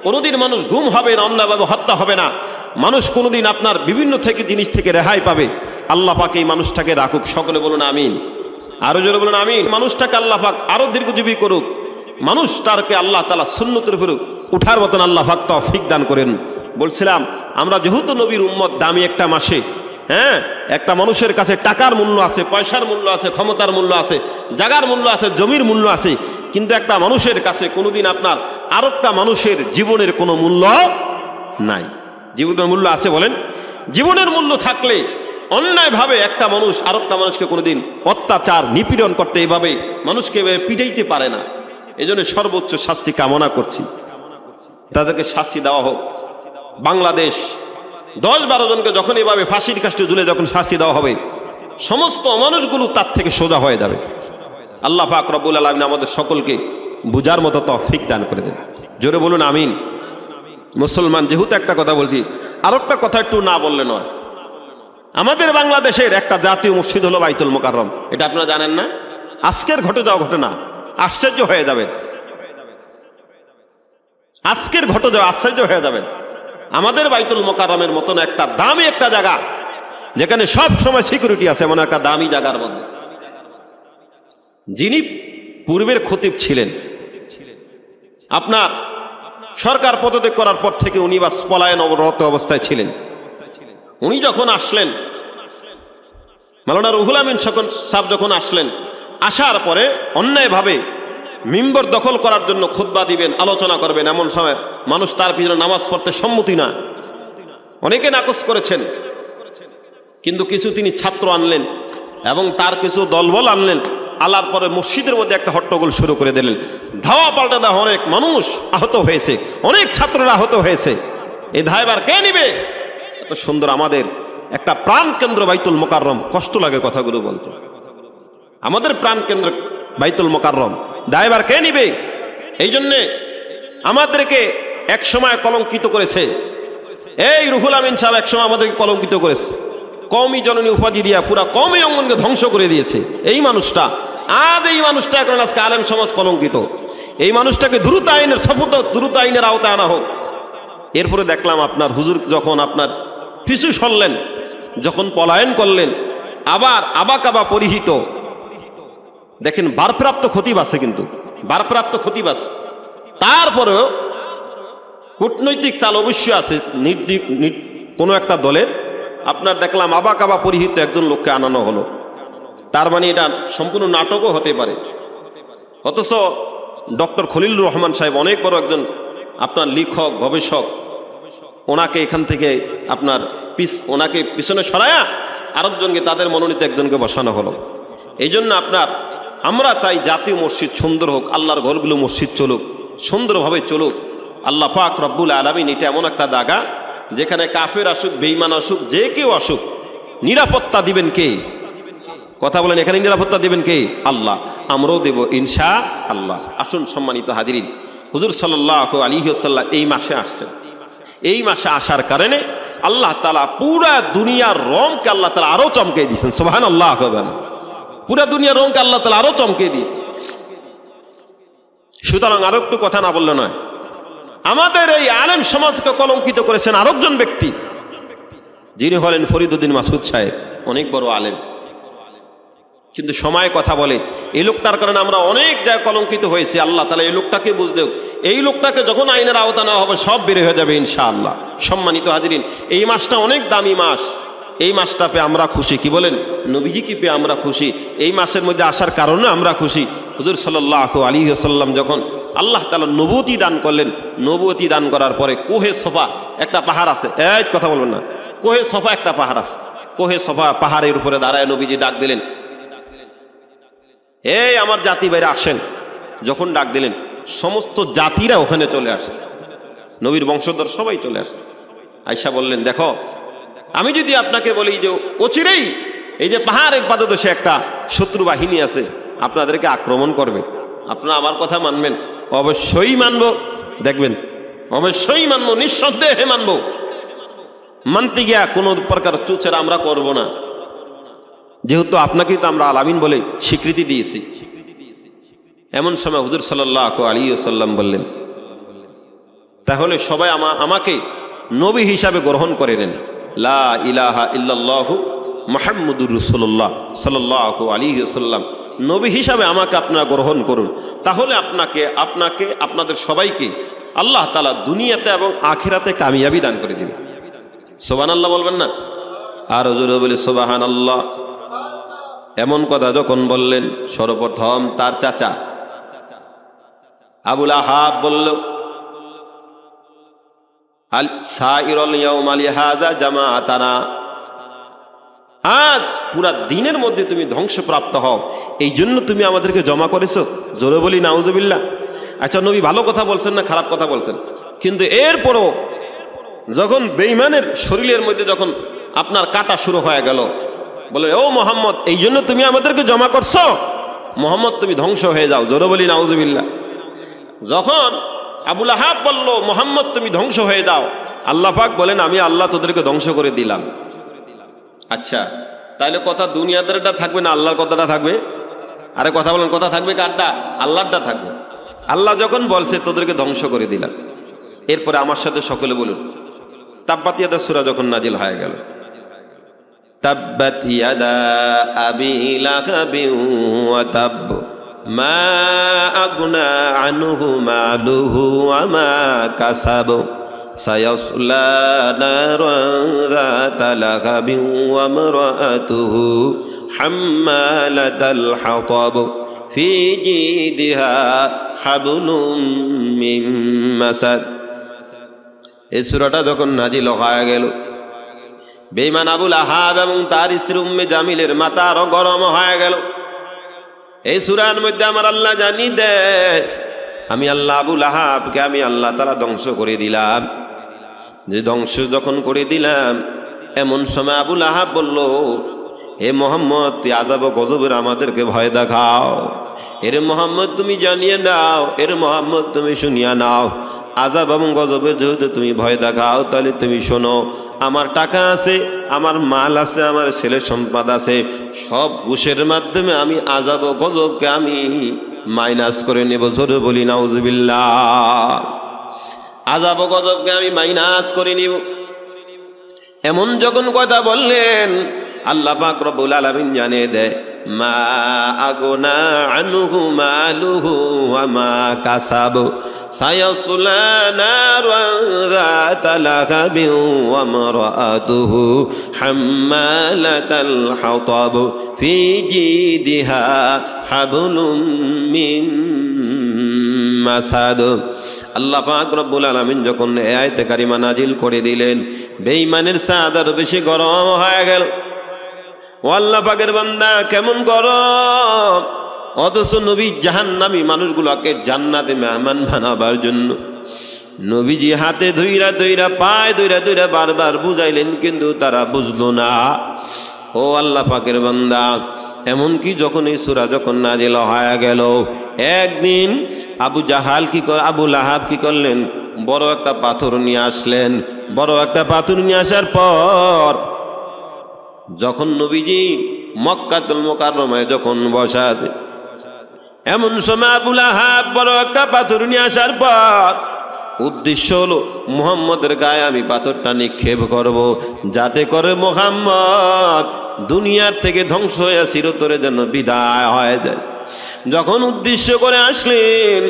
S1: কোনোদিন মানুষ গুম হবে না, অন্যায়ভাবে হত্যা হবে না। মানুষ কোনোদিন আপনার বিভিন্ন জিনিস থেকে রেহাই পাবে। আল্লাহ পাক এই মানুষটাকে রাখুক। সকলে বলুন আমিন। আরো জোরে বলুন আমিন। মানুষটাকে আল্লাহ পাক আরো দীর্ঘজীবী করুক। মানুষটাকে আল্লাহ তাআলা সুন্নতের উপর উঠার মতন আল্লাহ পাক তৌফিক দান করেন। বলছিলাম আমরা যেহেতু নবীর উম্মত, দামি একটা মাসে, হ্যাঁ, একটা মানুষের কাছে টাকার মূল্য আছে, পয়সার মূল্য আছে, ক্ষমতার মূল্য আছে, জায়গার মূল্য আছে, জমির মূল্য আছে, কিন্তু একটা মানুষের কাছে কোনোদিন আপনার আরেকটা মানুষের জীবনের কোনো মূল্য নাই। জীবনের মূল্য আছে বলেন? জীবনের মূল্য থাকলে অন্যায়ভাবে একটা মানুষ আরেকটা মানুষকে কোনোদিন অত্যাচার, নিপীড়ন করতে এভাবে মানুষকে পিটাইতে পারে না। এই জন্য সর্বোচ্চ শাস্তি কামনা করছি, তাদেরকে শাস্তি দেওয়া হোক। বাংলাদেশ 10-12 জনকে যখন এভাবে ফাঁসির কাস্টে ঝুলে যখন শাস্তি দেওয়া হবে, সমস্ত অমানুষগুলো তার থেকে সোজা হয়ে যাবে। আল্লাহ পাক রব্বুল আলামিন আমাদের সকলকে বুঝার মতো তৌফিক দান করে দেন। জোরে বলুন আমিন। মুসলমান যেহেতু একটা কথা বলছি, আর একটা কথা একটু না বললে নয়। আমাদের বাংলাদেশের একটা জাতীয় মসজিদ হলো বাইতুল মোকাররম। এটা আপনারা জানেন না? আজকের ঘটে যাওয়া ঘটনা, আশ্চর্য হয়ে যাবে। আজকের ঘটে যাওয়া আশ্চর্য হয়ে যাবেন। আমাদের বাইতুল মোকাররমের মতন একটা দামি একটা জায়গা, যেখানে সব সময় সিকিউরিটি আছে, এমন একটা দামি জায়গার মধ্যে যিনি পূর্বের খতিব ছিলেন, আপনার সরকার পদত্যাগ করার পর থেকে উনি বা পলায়নরত অবস্থায় ছিলেন। উনি যখন আসলেন, মাওলানা রুহুল আমিন সাহেব যখন আসলেন, আসার পরে অন্যায়ভাবে মিম্বর দখল করার জন্য খুতবা দিবেন, আলোচনা করবেন, এমন সময় মানুষ তার পিছনে নামাজ পড়তে সম্মতি না, অনেকে নাকচ করেছেন। কিন্তু কিছু তিনি ছাত্র আনলেন এবং তার কিছু দলবল আনলেন, আলার পরে মসজিদের মধ্যে একটা হট্টগোল শুরু করে দিলেন। ধাওয়া পাল্টা দেওয়া, অনেক মানুষ আহত হয়েছে, অনেক ছাত্ররা আহত হয়েছে। এই দায়ভার কে নিবে? এত সুন্দর আমাদের একটা প্রাণ কেন্দ্র বাইতুল মোকাররম। কষ্ট লাগে কথাগুলো বলতে। আমাদের প্রাণ কেন্দ্র বাইতুল মোকাররম, দায়ভার কে নিবে? এই জন্যে আমাদেরকে এক সময় কলঙ্কিত করেছে। এই রুহুল আমিন সাহেব এক সময় আমাদেরকে কলঙ্কিত করেছে। কওমি জননী উপাধি দিয়া পুরা কওমি অঙ্গনকে ধ্বংস করে দিয়েছে এই মানুষটা। আজ এই মানুষটা এখন আজকে আলেম সমাজ কলঙ্কিত। এই মানুষটাকে দ্রুত আইনের আওতায় আনা হোক। এরপরে দেখলাম আপনার হুজুর যখন আপনার পিছু সরলেন, যখন পলায়ন করলেন, আবার আবাকাবা পরিহিত, দেখেন বারপ্রাপ্ত খতিব আছে, কিন্তু বারপ্রাপ্ত খতিব আছে, তারপরেও কূটনৈতিক চাল অবশ্যই আছে কোনো একটা দলের। আপনার দেখলাম আবাকাবা পরিহিত একজন লোককে আনানো হলো, তার মানে এটা সম্পূর্ণ নাটকও হতে পারে। অথচ ডক্টর খলিলুর রহমান সাহেব অনেক বড় একজন আপনার লেখক গবেষক, ওনাকে এখান থেকে আপনার ওনাকে পিছনে সরায়া আরেকজনকে, তাদের মনোনীত একজনকে বসানো হলো। এই জন্য আমরা চাই জাতীয় মসজিদ সুন্দর হোক, আল্লাহর ঘরগুলো মসজিদ চলুক, সুন্দরভাবে চলুক। আল্লাহ পাক রব্বুল আলামিন এটা এমন একটা জায়গা যেখানে কাফের আসুক, বেঈমান আসুক, যে কেউ আসুক, নিরাপত্তা দিবেন কে? কথা বলেন, এখানে নিরাপত্তা দিবেন কে? আল্লাহ। আমরাও দেব ইনশাআল্লাহ। আসুন সম্মানিত হাজিরিন, হুজুর সাল্লাল্লাহু আলাইহি ওয়াসাল্লাম এই মাসে আসছেন। এই মাসে আসার কারণে আল্লাহ তাআলা পুরা দুনিয়ার রংকে আল্লাহ তাআলা আরো চমকে দিয়েছেন। সুবহানাল্লাহ। পুরা দুনিয়ার রংকে আল্লাহ তাআলা আরো চমকে দিয়েছেন। সুতরাং আরো একটু কথা না বললে নয়, আমাদের এই আলেম সমাজকে কলঙ্কিত করেছেন আরেকজন ব্যক্তি, যিনি হলেন ফরিদউদ্দিন মাসুদ সাহেব। অনেক বড় আলেম, কিন্তু সময় কথা বলে। এই লোকটার কারণে আমরা অনেক জায়গায় কলঙ্কিত হয়েছি। আল্লাহ তাআলা এই লোকটাকে বুঝদেও, এই লোকটাকে যখন আইনের আওতা নেওয়া হবে সব বের হয়ে যাবে ইনশাআল্লাহ। সম্মানিত হাজিরিন, এই মাসটা অনেক দামি মাস। এই মাসটা পেয়ে আমরা খুশি। কি বলেন? নবীজিকে পেয়ে আমরা খুশি। এই মাসের মধ্যে আসার কারণে আমরা খুশি। হুজুর সাল্লাল্লাহু আলাইহি ওয়াসাল্লাম যখন আল্লাহ তাআলা নবুয়তি দান করলেন, নবুয়তি দান করার পরে কোহে সফা একটা পাহাড় আছে, এই কথা বলবেন না, কোহে সফা একটা পাহাড় আছে, কোহে সফা পাহাড়ের উপরে দাঁড়ায় নবীজি ডাক দিলেন, এই আমার জাতি বাইরে আসেন। যখন ডাক দিলেন সমস্ত জাতিরা ওখানে চলে আসছে, নবীর বংশধর সবাই চলে আসছে। আয়েশা বললেন, দেখো আমি যদি আপনাকে বলি যে অচিরেই এই যে পাহাড়ের পাদদেশে একটা শত্রু বাহিনী আছে, আপনাদেরকে আক্রমণ করবে, আপনারা আমার কথা মানবেন? অবশ্যই মানবো। দেখবেন অবশ্যই মানবো, নিঃসন্দেহে মানবো। মানতে গিয়া কোনো প্রকার চুচেরা আমরা করব না, যেহেতু আপনাকেই তো আমরা আলামিন বলে স্বীকৃতি দিয়েছি। এমন সময় হুজুর সাল্লাল্লাহু আলাইহি ওয়াসাল্লাম বললেন, তাহলে সবাই আমাকে নবী হিসাবে গ্রহণ করে নেন। লা ইলাহা ইল্লাল্লাহু মুহাম্মাদুর রাসূলুল্লাহ সাল্লাল্লাহু আলাইহি ওয়াসাল্লাম, নবী হিসাবে আমাকে আপনারা গ্রহণ করুন। তাহলে আপনাদের সবাইকে আল্লাহ তাআলা দুনিয়াতে এবং আখিরাতে কামিয়াবি দান করে দিবেন। সুবহানাল্লাহ বলবেন না? আর জোরে বলি সুবহানাল্লাহ। এমন কথা যখন বললেন, সর্বপ্রথম তার চাচা আবুল আহাব বলল, আল সাইরুল ইয়াউমা লিহাযা জামাআতানা, আজ পুরা দিনের মধ্যে তুমি ধ্বংসপ্রাপ্ত হও, এই জন্য তুমি আমাদেরকে জমা করেছো। জোরে বলি নাউজুবিল্লাহ। আচ্ছা, নবী ভালো কথা বলছেন না খারাপ কথা বলছেন? কিন্তু এরপরও যখন বেঈমানের শরীরের মধ্যে যখন আপনার কাটা শুরু হয়ে গেল, বলে ও মোহাম্মদ, এই জন্য তুমি আমাদেরকে জমা করছো, মোহাম্মদ তুমি ধ্বংস হয়ে যাও। জোরে বলি নাউজুবিল্লাহ। যখন আবুল আহাব বলল মোহাম্মদ তুমি ধ্বংস হয়ে যাও, আল্লাহ পাক বলেন আমি আল্লাহ তোদেরকে ধ্বংস করে দিলাম। আচ্ছা, তাহলে কথা দুনিয়াদারটা থাকবে না আল্লাহর কথাটা থাকবে? আরে কথা বলেন, কথা থাকবে কারটা? আল্লাহরটা থাকবে। আল্লাহ যখন বলছে তোদেরকে ধ্বংস করে দিলাম, এরপরে আমার সাথে সকলে বলুন, তাব্বাত ইয়াদা সূরা যখন নাজিল হয়ে গেল, তাব্বাত ইয়াদা আবি লাহাবিন ওয়া তাব মা আগনা আনহু মালুহু ওয়া মা কাসাব সায়াসলা নারান যাতা লাহাবিন ওয়া ইমরাআতুহু হাম্মালাতাল হাতাব ফি জিদিহা হাবলুম মিন মাসাদ। এই সূরাটা যখন নাজিল হয়ে গেল, বেঈমান আবুল আহাব এবং তার স্ত্রী উম্মে জামিলের মাথা আরো গরম হয়ে গেল। এই সূরার মধ্যে আমার আল্লাহ জানি দেয়, আমি আল্লাহ আবুল আহাবকে আমি আল্লাহ তাআলা ধ্বংস করে দিলাম। যে ধ্বংস যখন করে দিলাম, এমন সময় আবুল আহাব বলল, হে মোহাম্মদ তুই আযাব গজবের আমাদেরকে ভয় দেখাও। এর মোহাম্মদ তুমি জানিয়ে নাও, এর মোহাম্মদ তুমি শুনিয়া নাও, আযাব এবং গজবের যেহেতু তুমি ভয় দেখাও, তাহলে তুমি শোনো, আমার টাকা আছে, আমার মাল আছে, আমার ছেলে সম্পদ আছে, সব ঘুষের মাধ্যমে আমি আযাব ও গজবকে আমি মাইনাস করে নেব। জোরে বলি নাউজুবিল্লাহ। আযাব ও গজবকে আমি মাইনাস করে নিব। এমন যখন কথা বললেন, আল্লাহ পাক রব্বুল আলামিন জানিয়ে দেয়, মা আগনা আনহু মালুহু ওয়া মা কাসাব সায়াসলা নারান যাতা লাহাবিন ওয়া মারআতুহু হাম্মালাতাল হাতাব ফি জিদিহা হাবলুম মিন মাসাদ। আল্লাহ পাক রব্বুল আলামিন যখন এই আয়াতে কারিমা নাজিল করে দিলেন, বেঈমানের চাঁদ আরো বেশি গরম হয়ে গেল। ও আল্লাহ পাকের বান্দা, কেমন গরম! অথচ নবী জাহান্নামী মানুষগুলোকে জান্নাতে মেহমান বানাবার জন্য নবীজি হাতে ধইরা ধইরা পায়ে ধইরা ধইরা বারবার বুঝাইলেন, কিন্তু তারা বুঝলো না। ও আল্লাহ পাকের বান্দা, এমনকি যখন এই সূরা যখন নাজিল হয়ে গেল, একদিন আবু লাহাব কি করলেন, বড় একটা পাথর নিয়ে আসলেন। বড় একটা পাথর নিয়ে আসার পর যখন নবীজি মক্কাতুল মুকাররমায় যখন বসা আছে, এমন সময় আবু লাহাব বড় একটা পাথর নিয়ে আসার পর উদ্দেশ্য হলো, মুহাম্মদের গায়ে আমি পাথরটা নিক্ষেপ করব, যাতে করে মুহাম্মদ দুনিয়ার থেকে ধ্বংস হয়ে চিরতরে যেন বিদায় হয়ে যায়। যখন উদ্দেশ্য করে আসলেন,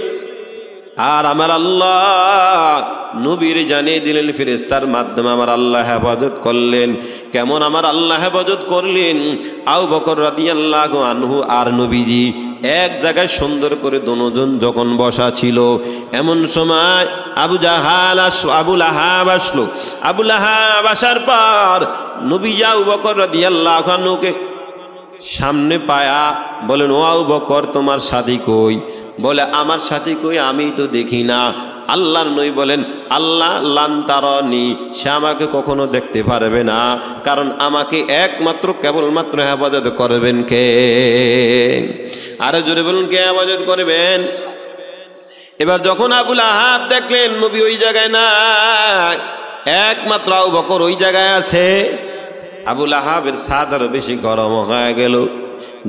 S1: আর আমার আল্লাহ নবীর জানিয়ে দিলেন, ফেরেশতার মাধ্যমে আমার আল্লাহ হেফাজত করলেন। কেমন আমার আল্লাহ হেফাজত করলেন? আবু বকর রাদিয়াল্লাহু আনহু আর নবীজি এক জায়গায় সুন্দর করে দুজন যখন বসা ছিল, এমন সময় আবু লাহাব আসলো। আবু লাহাব আসার পর নবীজি আবু বকর রাদিয়াল্লাহু আনহুকে সামনে পায়া বলেন, ও আবু বকর, তোমার সাথী কই? বলে, আমার সাথী কই? আমি তো দেখি না। আল্লাহর নবী বলেন, আল্লাহ লান তারানি, সে আমাকে কখনো দেখতে পারবে না, কারণ আমাকে একমাত্র কেবলমাত্র হেফাজত করবেন কে? আরো জোরে বলুন, কে হেফাজত করবেন? এবার যখন আবু লাহাব দেখলেন নবী ওই জায়গায় না, একমাত্র আবু বকর ওই জায়গায় আছে, আবু লাহাবের সাদ আরো বেশি গরম হয়ে গেল।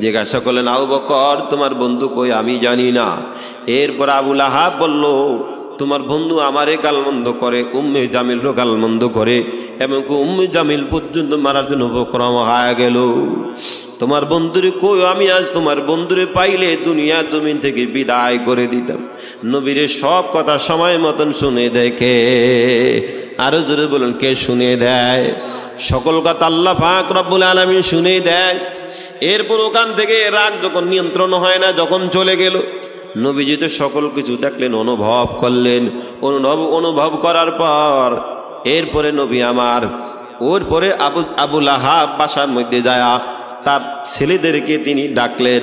S1: জিজ্ঞাসা করলেন, আবু বকর, তোমার বন্ধু কই? আমি জানি না। এরপর আবু লাহাব বলল, তোমার বন্ধু আমারে গালমন্দ করে, উম্মে জামিলও গালমন্দ করে, এবং উম্মে জামিল পর্যন্ত মারার জন্য উপক্রম হয়ে গেল। তোমার বন্ধুরে কই? আমি আজ তোমার বন্ধুরে পাইলে দুনিয়া জমিন থেকে বিদায় করে দিতাম। নবীরে সব কথা সময় মতন শুনে দেখে। আরো জোরে বলুন, কে শুনে দেয়? সকল কথা আল্লাহ পাক রব্বুল আলামিন শুনে দেয়। এরপর ওখান থেকে রাগ যখন নিয়ন্ত্রণ হয় না, যখন চলে গেল, নবীজি তো সকল কিছু দেখলেন, অনুভব করলেন। অনুভব করার পর এরপরে নবী আমার ওর পরে আবু লাহাব বাসার মধ্যে যায় তার ছেলেদেরকে তিনি ডাকলেন।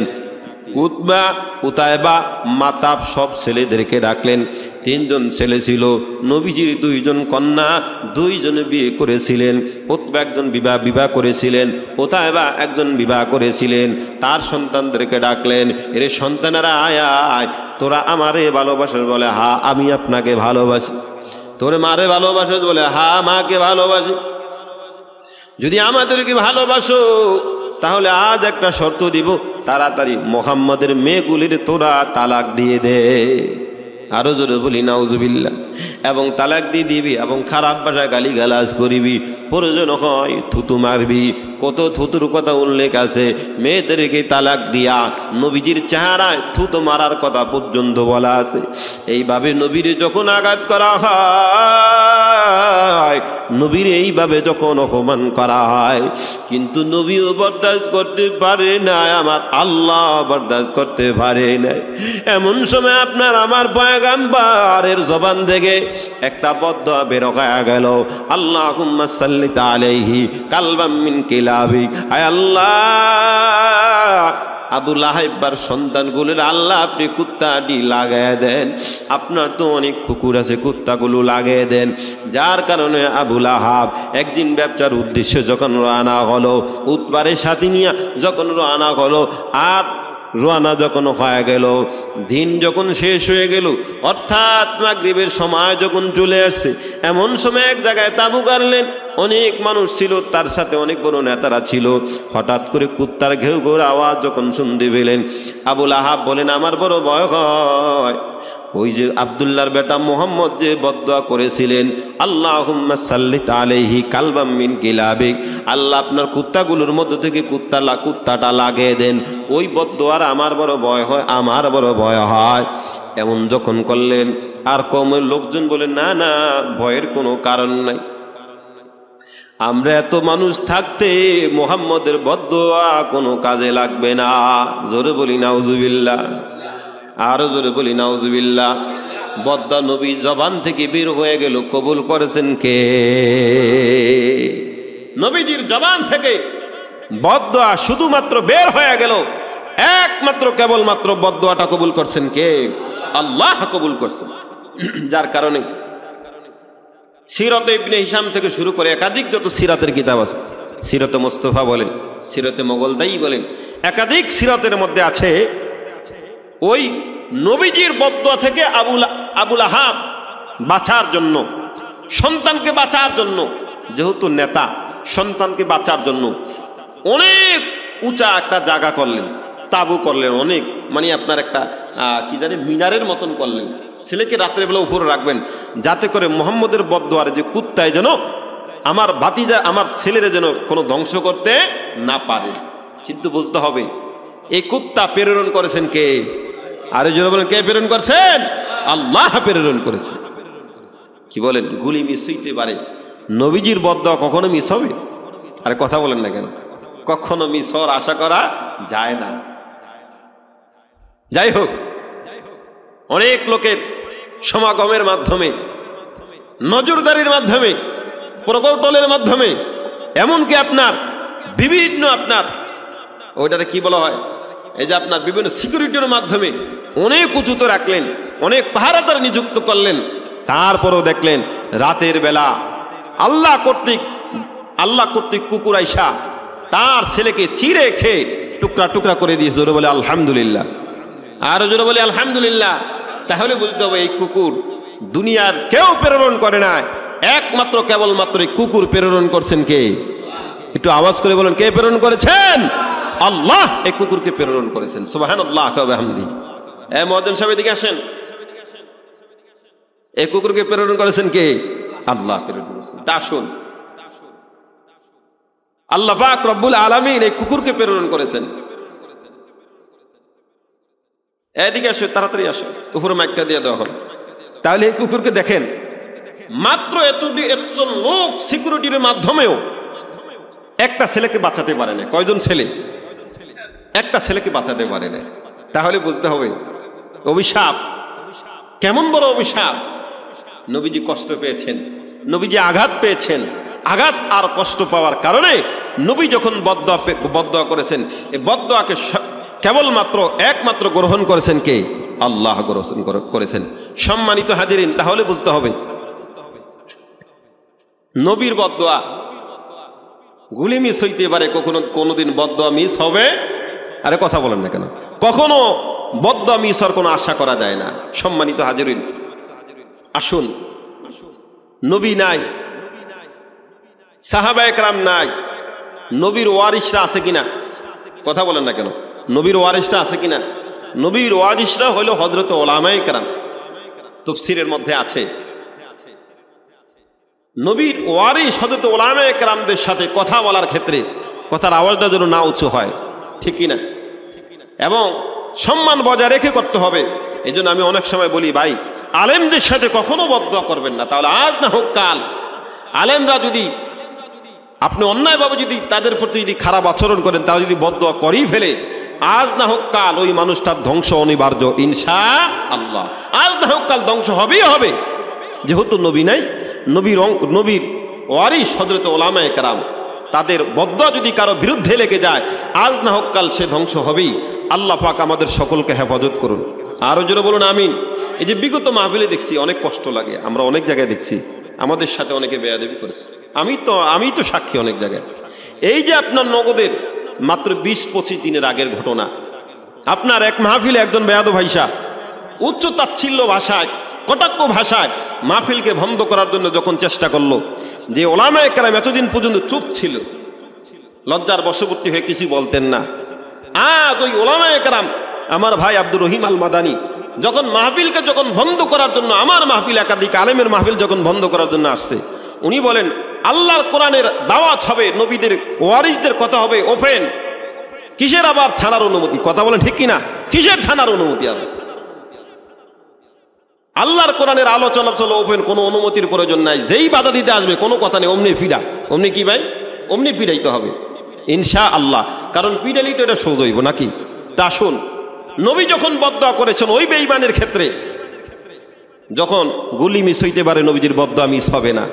S1: উতবা, উতায়বা, মাতাব সব ছেলেদেরকে ডাকলেন। 3 জন ছেলে ছিল। নবীজির 2 জন কন্যা, 2 জনে বিয়ে করেছিলেন। উতবা একজন বিবাহ করেছিলেন, উতায়বা একজন বিবাহ করেছিলেন। তার সন্তানদেরকে ডাকলেন, এর সন্তানেরা আয় আয়, তোরা আমারে ভালোবাসিস? বলে, হা আমি আপনাকে ভালোবাসি। তোরে মারে ভালোবাসিস? বলে, হা মাকে ভালোবাসি। যদি আমাদেরকে ভালোবাসো তাহলে আজ একটা শর্ত দিব, তাড়াতাড়ি মুহাম্মাদের মেয়েগুলির তোরা তালাক দিয়ে দে। আরো জোরে বলি নাউজুবিল্লাহ। এবং তালাক দিয়ে দিবি, এবং খারাপ ভাষায় গালিগালাজ করিবি, প্রয়োজন হয় থুতু মারবি। কত থুতুর কথা উল্লেখ আছে। মেয়েদেরকে তালাক দিয়া নবীজির চেহারায় থুতু মারার কথা পর্যন্ত বলা আছে। এইভাবে নবীর যখন আঘাত করা হয়, নবীর এইভাবে যখন অপমান করা হয়, কিন্তু নবীও বরদাস্ত করতে পারে না, আমার আল্লাহ বরদাস্ত করতে পারে না। এমন সময় আপনার আমার পয়গাম্বরের জবান থেকে একটা বদদুয়া বের হয়ে গেল, আল্লাহুম্মা সাল্লি আলাইহি কালবাম মিন কিলাবিক। আয় আল্লাহ, আবু লাহাবের সন্তানগুলোর আল্লাহ আপনি কুত্তাটি লাগায় দেন। আপনার তো অনেক কুকুর আছে, কুত্তাগুলো লাগিয়ে দেন। যার কারণে আবু লাহাব একদিন ব্যবসার উদ্দেশ্যে যখন রওনা হলো, উতবারে সাথে নিয়ে যখন রওনা হলো, আর রওনা যখন হয়ে গেল, দিন যখন শেষ হয়ে গেল, অর্থাৎ মাগরিবের সময় যখন চলে আসছে, এমন সময় এক জায়গায় তাঁবু গাড়লেন। অনেক মানুষ ছিল, তার সাথে অনেক বড় নেতারা ছিল। হঠাৎ করে কুত্তার ঘেউ ঘেউ আওয়াজ যখন শুনতে পেলেন, আবুল আহাব বলেন, আমার বড় ভয় হয়। ওই যে আব্দুল্লাহর বেটা মোহাম্মদ যে বদদুয়া করেছিলেন, আল্লাহুম্মা সাল্লিত আলাইহি কালবাম মিন কিলাবিক, আল্লাহ আপনার কুত্তাগুলোর মধ্য থেকে কুত্তাটা লাগিয়ে দেন, ওই বদদুয়ার আমার বড় ভয় হয়, আমার বড় ভয় হয়। এমন যখন করলেন, আর কওমের লোকজন বলেন, না না, ভয়ের কোনো কারণ নাই, আমরা এত মানুষ থাকতে মুহাম্মদের বদদুয়া কোনো কাজে লাগবে না। জোরে বলি নাউজুবিল্লাহ, আরো জোরে বলি নাউজুবিল্লাহ। বদদুয়া নবী জবান থেকে বের হয়ে গেল, কবুল করেছেন কে? নবীজির জবান থেকে বদদুয়া শুধুমাত্র বের হয়ে গেল, একমাত্র কেবলমাত্র বদদুয়াটা কবুল করছেন কে? আল্লাহ কবুল করছেন। যার কারণে সিরাতে ইবনে হিশাম থেকে শুরু করে একাধিক যত সিরাতের কিতাব আছে, সিরাতে মুস্তাফা বলেন, সিরাতে মোগলদাই বলেন, একাধিক সিরাতের মধ্যে আছে ওই নবীজির বদদুয়া থেকে আবুল আহাব বাঁচার জন্য, সন্তানকে বাঁচার জন্য, যেহেতু নেতা, সন্তানকে বাঁচার জন্য অনেক উঁচা একটা জায়গা করলেন, তাবু করলেন, অনেক মানে আপনার একটা কি জানি মিনারের মতন করলেন। ছেলেকে রাত্রে বেলা উপরে রাখবেন, যাতে করে মুহাম্মদের বদদুয়ারে যে কুত্তায় যেন আমার ভাতিজা, আমার ছেলেরা যেন কোনো ধ্বংস করতে না পারে। কিন্তু বুঝতে হবে, এই কুত্তা প্রেরণ করেছেন কে? আরে জোরে বলেন, কে প্রেরণ করেছেন? আল্লাহ প্রেরণ করেছেন। কি বলেন? গুলি মিস হইতে পারে, নবীজির বদদুয়া কখনো মিস হবে? আরে কথা বলেন না কেন? কখনো মিস হওয়ার আশা করা যায় না। যাই হোক, অনেক লোকের সমাগমের মাধ্যমে, নজরদারির মাধ্যমে, প্রকৌশলের মাধ্যমে, এমনকি আপনার বিভিন্ন আপনার ওইটাতে কি বলা হয়, এই যে আপনার বিভিন্ন সিকিউরিটির মাধ্যমে অনেক উঁচুতে রাখলেন, অনেক পাহারাদার নিযুক্ত করলেন, তারপরেও দেখলেন রাতের বেলা আল্লাহ কর্তৃক কুকুর আইসা তার ছেলেকে চিড়ে খেয়ে টুকরা টুকরা করে দিয়েছে। জোরে বলে আলহামদুলিল্লাহ, আরো জোরে বলে আলহামদুলিল্লাহ। তাহলে বুঝতে হবে, এই কুকুর দুনিয়ার কেউ প্রেরণ করে না, একমাত্র কেবলমাত্র এই কুকুর প্রেরণ করছেন কে? একটু আওয়াজ করে বলেন, কে প্রেরণ করেছেন? আল্লাহ এই কুকুরকে প্রেরণ করেছেন। সুবহানাল্লাহ ওয়া বিহামদিহি। এই মুয়াজ্জিন সাহেব এদিকে আসেন। এই কুকুরকে প্রেরণ করেছেন কে? আল্লাহ প্রেরণ করেছেন। তা শুন, আল্লাহ পাক রব্বুল আলামিন এই কুকুরকে প্রেরণ করেছেন। এদিকে আসো, তাড়াতাড়ি আসো, উপরে মাইকটা দিয়ে দেওয়া হবে। তাহলে এই কুকুরকে দেখেন, মাত্র এতজন লোক সিকিউরিটির মাধ্যমেও একটা ছেলেকে বাঁচাতে পারে না। কয়জন ছেলে? একটা ছেলেকে বাঁচাতে পারে না। তাহলে বুঝতে হবে অভিশাপ কেমন বড় অভিশাপ। নবীজি কষ্ট পেয়েছেন, নবীজি আঘাত পেয়েছেন। আঘাত আর কষ্ট পাওয়ার কারণে নবী যখন বদদুয়া করেছেন, এই বদদুয়াকে কেবলমাত্র একমাত্র গ্রহণ করেছেন কে? আল্লাহ গ্রহণ করেছেন। সম্মানিত হাজিরিন, তাহলে বুঝতে হবে নবীর বদদুয়া গুলি মিস হইতে পারে, কোনোদিন বদদুয়া মিস হবে? আরে কথা বলেন না কেন? কখনো বদদুয়া মিস হওয়ার কোনো আশা করা যায় না। সম্মানিত হাজিরিন, আসুন, নবী নাই, সাহাবায়ে কেরাম নাই, নবীর ওয়ারিসরা আছে কিনা? কথা বলেন না কেন? নবীর ওয়ারিসরা আছে কিনা? নবীর ওয়ারিসরা হলো হযরত উলামায়ে কেরাম। তাফসীরের মধ্যে আছে, নবীর ওয়ারিস হযরত উলামায়ে কেরামদের সাথে কথা বলার ক্ষেত্রে কথার আওয়াজটা যেন না উঁচু হয়, ঠিক কিনা? এবং সম্মান বজায় রেখে করতে হবে। এই জন্য আমি অনেক সময় বলি, ভাই, আলেমদের সাথে কখনো বদদুয়া করবেন না। তাহলে আজ না হোক কাল আলেমরা যদি আপনি অন্যায়ভাবে যদি তাদের প্রতি যদি খারাপ আচরণ করেন, তারা যদি বদদুয়া করেই ফেলে, আজ না হোক কাল ওই মানুষটার ধ্বংস অনিবার্য ইনশাআল্লাহ। আজ না হোক কাল ধ্বংস হবেই হবে। যেহেতু নবী নাই, নবীর ওয়ারিস হযরত উলামায়ে কেরাম, তাদের বদদুয়া যদি কারো বিরুদ্ধে লেগে যায়, আজ না হোক কাল সে ধ্বংস হবেই। আল্লাহ পাক আমাদের সকলকে হেফাজত করুন। আরো জোরে বলুন আমিন। এই যে বিগত মাহফিলে দেখছি, অনেক কষ্ট লাগে। আমরা অনেক জায়গায় দেখছি আমাদের সাথে অনেকে বেয়াদবি করেছে। আমি তো সাক্ষী অনেক জায়গায়। এই যে আপনার নগদের মাত্র 20-25 দিনের আগের ঘটনা, আপনার এক মাহফিলে একজন বেয়াদব ভাইসা উচ্চ তাচ্ছিল্য ভাষায়, কটাক্ষ ভাষায় মাহফিলকে বন্ধ করার জন্য যখন চেষ্টা করলো, যে ওলামায়ে কেরাম এতদিন পর্যন্ত চুপ ছিল, লজ্জার বশবর্তী হয়ে কিছু বলতেন না, আজ ওই ওলামায়ে কেরাম আমার ভাই আব্দুর রহিম আল মাদানী যখন মাহফিলকে যখন বন্ধ করার জন্য, আমার মাহফিল একাধিক আলেমের মাহফিল যখন বন্ধ করার জন্য আসছে, উনি বলেন আল্লাহর কোরআনের দাওয়াত হবে, নবীদের ওয়ারিসদের কথা হবে ওপেন, কিসের আবার থানার অনুমতি? কথা বলেন ঠিক কিনা? কিসের থানার অনুমতি? আছে আল্লাহর কোরআনের আলোচনা চলো ওপেন, কোনো অনুমতির প্রয়োজন নাই। যেই বাধা দিতে আসবে কোনো কথা নেই, অমনি ফিরা, অমনি কি ভাই, অমনি পিড়াইতে হবে ইনশা আল্লাহ। কারণ পিড়াইলেই তো এটা সোজা হইব নাকি? তা শুন, নবী যখন বদদোয়া করেছেন ওই বেঈমানের ক্ষেত্রে, যখন গুলি মিস হইতে পারে নবীজির বদদোয়া মিস হবে না,